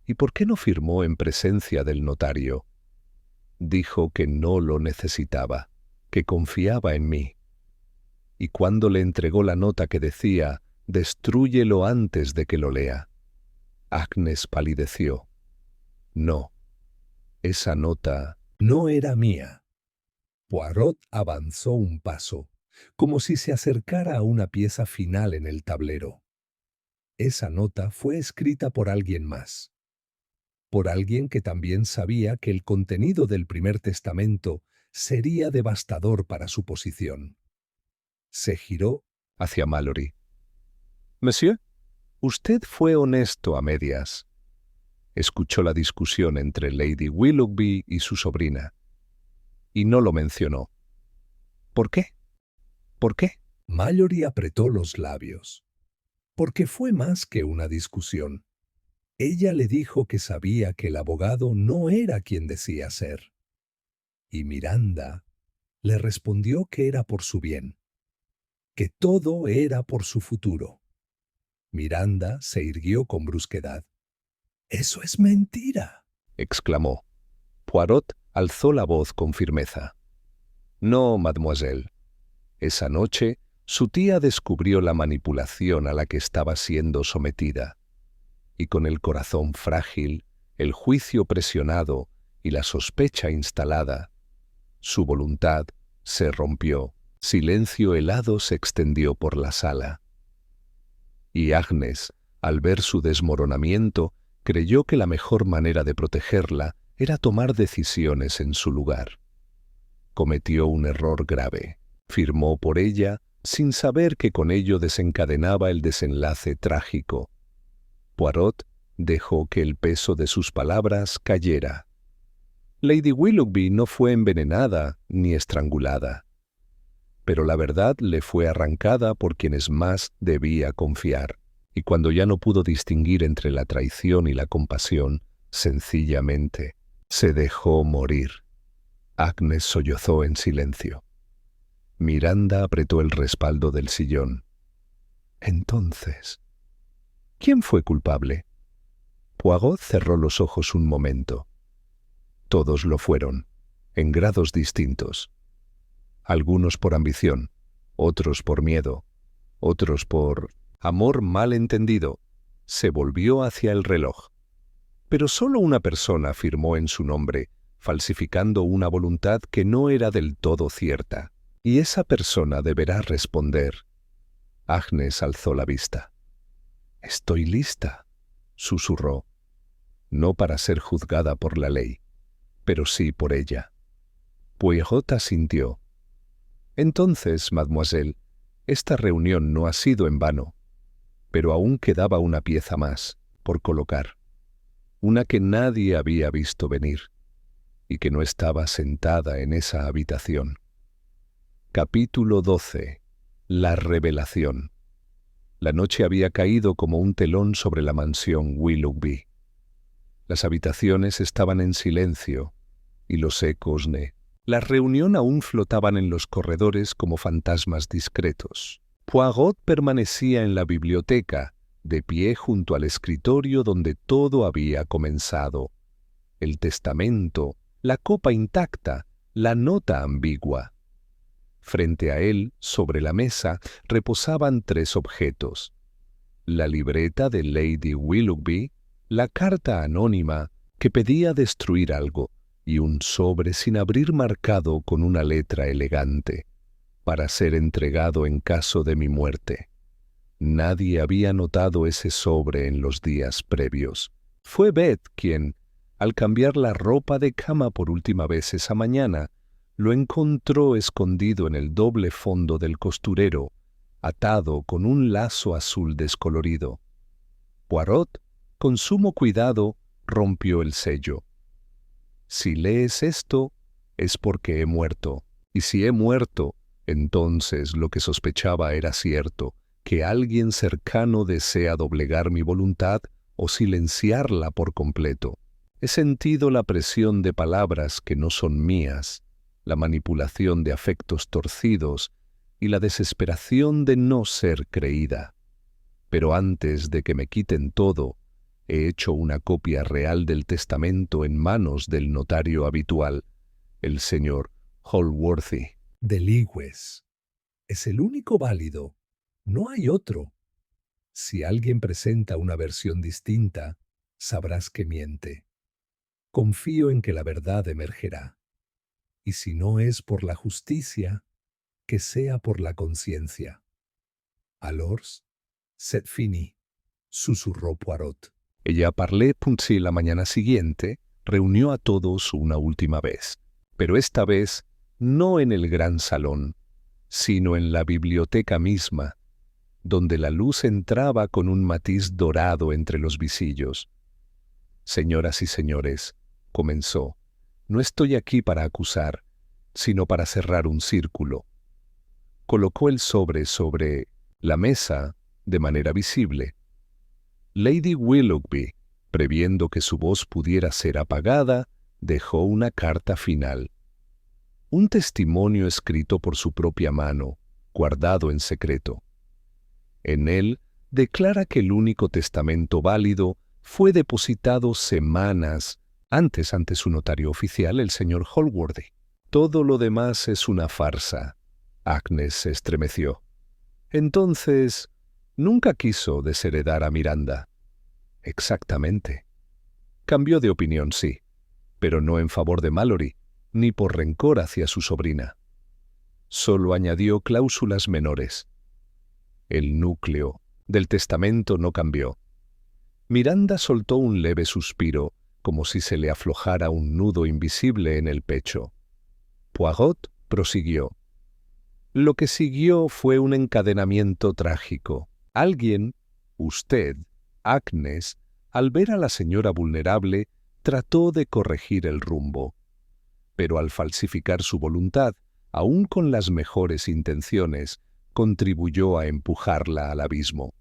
A: ¿Y por qué no firmó en presencia del notario? Dijo que no lo necesitaba, que confiaba en mí. Y cuando le entregó la nota que decía, «Destrúyelo antes de que lo lea», Agnes palideció. No, esa nota
B: no era mía. Poirot avanzó un paso, como si se acercara a una pieza final en el tablero. Esa nota fue escrita por alguien más. Por alguien que también sabía que el contenido del primer testamento sería devastador para su posición. Se giró
A: hacia Mallory. «Monsieur, usted fue honesto a medias». Escuchó la discusión entre Lady Willoughby y su sobrina. Y no lo mencionó. ¿Por qué? ¿Por qué?
B: Mallory apretó los labios. Porque fue más que una discusión. Ella le dijo que sabía que el abogado no era quien decía ser. Y Miranda le respondió que era por su bien, que todo era por su futuro. Miranda se irguió con brusquedad. «¡Eso es mentira!»,
A: exclamó. Poirot alzó la voz con firmeza. «No, mademoiselle. Esa noche su tía descubrió la manipulación a la que estaba siendo sometida. Y con el corazón frágil, el juicio presionado y la sospecha instalada, su voluntad se rompió. Silencio helado se extendió por la sala. Y Agnes, al ver su desmoronamiento, creyó que la mejor manera de protegerla era tomar decisiones en su lugar. Cometió un error grave. Firmó por ella sin saber que con ello desencadenaba el desenlace trágico. Poirot dejó que el peso de sus palabras cayera. Lady Willoughby no fue envenenada ni estrangulada, pero la verdad le fue arrancada por quienes más debía confiar, y cuando ya no pudo distinguir entre la traición y la compasión, sencillamente se dejó morir. Agnes sollozó en silencio. Miranda apretó el respaldo del sillón. Entonces, ¿quién fue culpable? Poirot cerró los ojos un momento. Todos lo fueron, en grados distintos. Algunos por ambición, otros por miedo, otros por amor mal entendido. Se volvió hacia el reloj. Pero solo una persona firmó en su nombre, falsificando una voluntad que no era del todo cierta. Y esa persona deberá responder. Agnes alzó la vista. «Estoy lista», susurró. No para ser juzgada por la ley, pero sí por ella. Poirot asintió. «Entonces, mademoiselle, esta reunión no ha sido en vano, pero aún quedaba una pieza más por colocar, una que nadie había visto venir y que no estaba sentada en esa habitación». Capítulo 12. La revelación. La noche había caído como un telón sobre la mansión Willoughby. Las habitaciones estaban en silencio, Y los ecos de la reunión aún flotaban en los corredores como fantasmas discretos. Poirot permanecía en la biblioteca, de pie junto al escritorio donde todo había comenzado. El testamento, la copa intacta, la nota ambigua. Frente a él, sobre la mesa, reposaban 3 objetos: la libreta de Lady Willoughby, la carta anónima que pedía destruir algo, y un sobre sin abrir marcado con una letra elegante, para ser entregado en caso de mi muerte. Nadie había notado ese sobre en los días previos. Fue Beth quien, al cambiar la ropa de cama por última vez esa mañana, lo encontró escondido en el doble fondo del costurero, atado con un lazo azul descolorido. Poirot, con sumo cuidado, rompió el sello. Si lees esto, es porque he muerto, y si he muerto, entonces lo que sospechaba era cierto, que alguien cercano desea doblegar mi voluntad o silenciarla por completo. He sentido la presión de palabras que no son mías, la manipulación de afectos torcidos y la desesperación de no ser creída. Pero antes de que me quiten todo, he hecho una copia real del testamento en manos del notario habitual, el señor Holworthy.
B: De Lewes. Es el único válido. No hay otro. Si alguien presenta una versión distinta, sabrás que miente. Confío en que la verdad emergerá. Y si no es por la justicia, que sea por la conciencia. Alors, c'est fini, susurró Poirot.
A: Ella parlé Punzi la mañana siguiente, reunió a todos una última vez, pero esta vez no en el gran salón, sino en la biblioteca misma, donde la luz entraba con un matiz dorado entre los visillos. Señoras y señores, comenzó, no estoy aquí para acusar, sino para cerrar un círculo. Colocó el sobre la mesa de manera visible. Lady Willoughby, previendo que su voz pudiera ser apagada, dejó una carta final. Un testimonio escrito por su propia mano, guardado en secreto. En él declara que el único testamento válido fue depositado semanas antes ante su notario oficial, el señor Holworthy. Todo lo demás es una farsa. Agnes se estremeció. Entonces, nunca quiso desheredar a Miranda. Exactamente. Cambió de opinión, sí, pero no en favor de Mallory, ni por rencor hacia su sobrina. Solo añadió cláusulas menores. El núcleo del testamento no cambió. Miranda soltó un leve suspiro, como si se le aflojara un nudo invisible en el pecho. Poirot prosiguió. Lo que siguió fue un encadenamiento trágico. Alguien, usted, Agnes, al ver a la señora vulnerable, trató de corregir el rumbo. Pero al falsificar su voluntad, aun con las mejores intenciones, contribuyó a empujarla al abismo.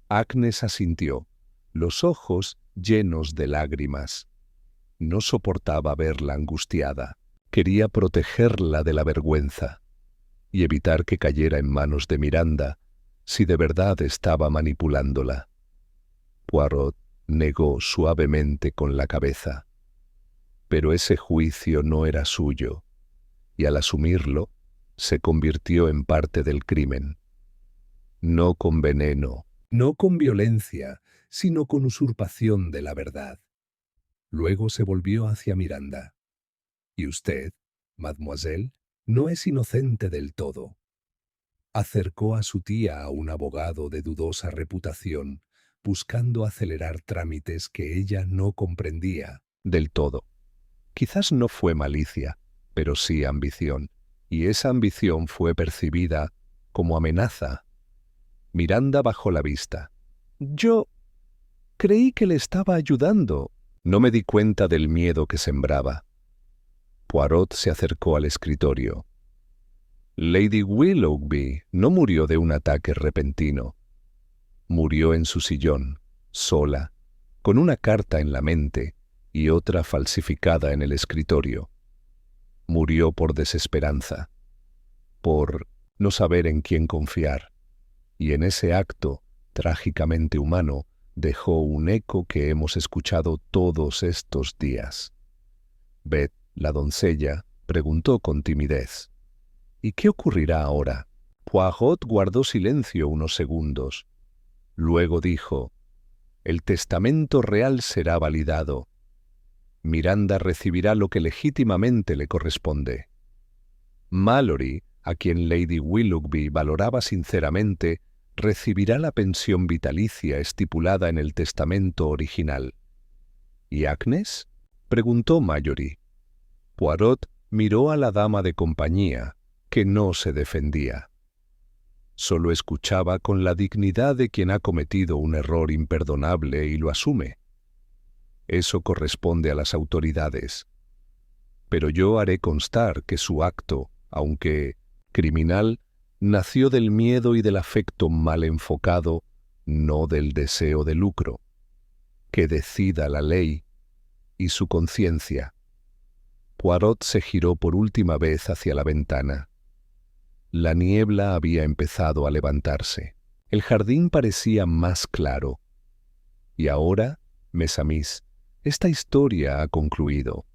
A: Agnes asintió, los ojos llenos de lágrimas. No soportaba verla angustiada. Quería protegerla de la vergüenza y evitar que cayera en manos de Miranda si de verdad estaba manipulándola. Poirot negó suavemente con la cabeza. Pero ese juicio no era suyo, y al asumirlo, se convirtió en parte del crimen. No con veneno.
B: No con violencia, sino con usurpación de la verdad. Luego se volvió hacia Miranda. Y usted, mademoiselle, no es inocente del todo. Acercó a su tía a un abogado de dudosa reputación, buscando acelerar trámites que ella no comprendía.
A: Del todo. Quizás no fue malicia, pero sí ambición, y esa ambición fue percibida como amenaza. Miranda bajó la vista. Yo creí que le estaba ayudando. No me di cuenta del miedo que sembraba. Poirot se acercó al escritorio. Lady Willoughby no murió de un ataque repentino. Murió en su sillón, sola, con una carta en la mente y otra falsificada en el escritorio. Murió por desesperanza, por no saber en quién confiar, y en ese acto, trágicamente humano, dejó un eco que hemos escuchado todos estos días. Beth, la doncella, preguntó con timidez: ¿Y qué ocurrirá ahora? Poirot guardó silencio unos segundos. Luego dijo: el testamento real será validado. Miranda recibirá lo que legítimamente le corresponde. Mallory, a quien Lady Willoughby valoraba sinceramente, recibirá la pensión vitalicia estipulada en el testamento original. ¿Y Agnes?, preguntó Mallory. Poirot miró a la dama de compañía, que no se defendía. Solo escuchaba con la dignidad de quien ha cometido un error imperdonable y lo asume. Eso corresponde a las autoridades. Pero yo haré constar que su acto, aunque criminal, nació del miedo y del afecto mal enfocado, no del deseo de lucro. Que decida la ley y su conciencia. Poirot se giró por última vez hacia la ventana. La niebla había empezado a levantarse. El jardín parecía más claro. Y ahora, mes amis, esta historia ha concluido.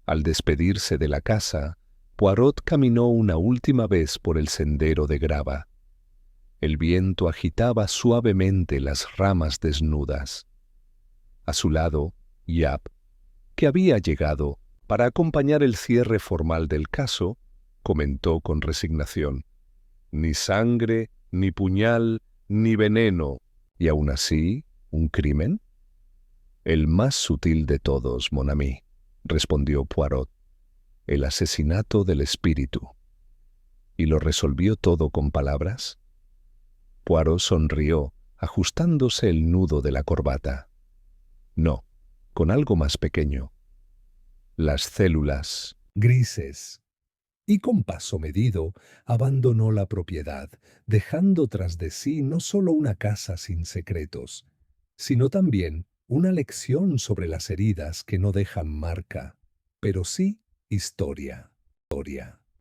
A: Al despedirse de la casa, Poirot caminó una última vez por el sendero de grava. El viento agitaba suavemente las ramas desnudas. A su lado, Japp, que había llegado para acompañar el cierre formal del caso, comentó con resignación: ni sangre, ni puñal, ni veneno, y aún así, ¿un crimen? El más sutil de todos, mon ami, respondió Poirot, el asesinato del espíritu. ¿Y lo resolvió todo con palabras? Poirot sonrió, ajustándose el nudo de la corbata. No, con algo más pequeño. Las células
B: grises. Y con paso medido abandonó la propiedad, dejando tras de sí no solo una casa sin secretos, sino también una lección sobre las heridas que no dejan marca, pero sí historia.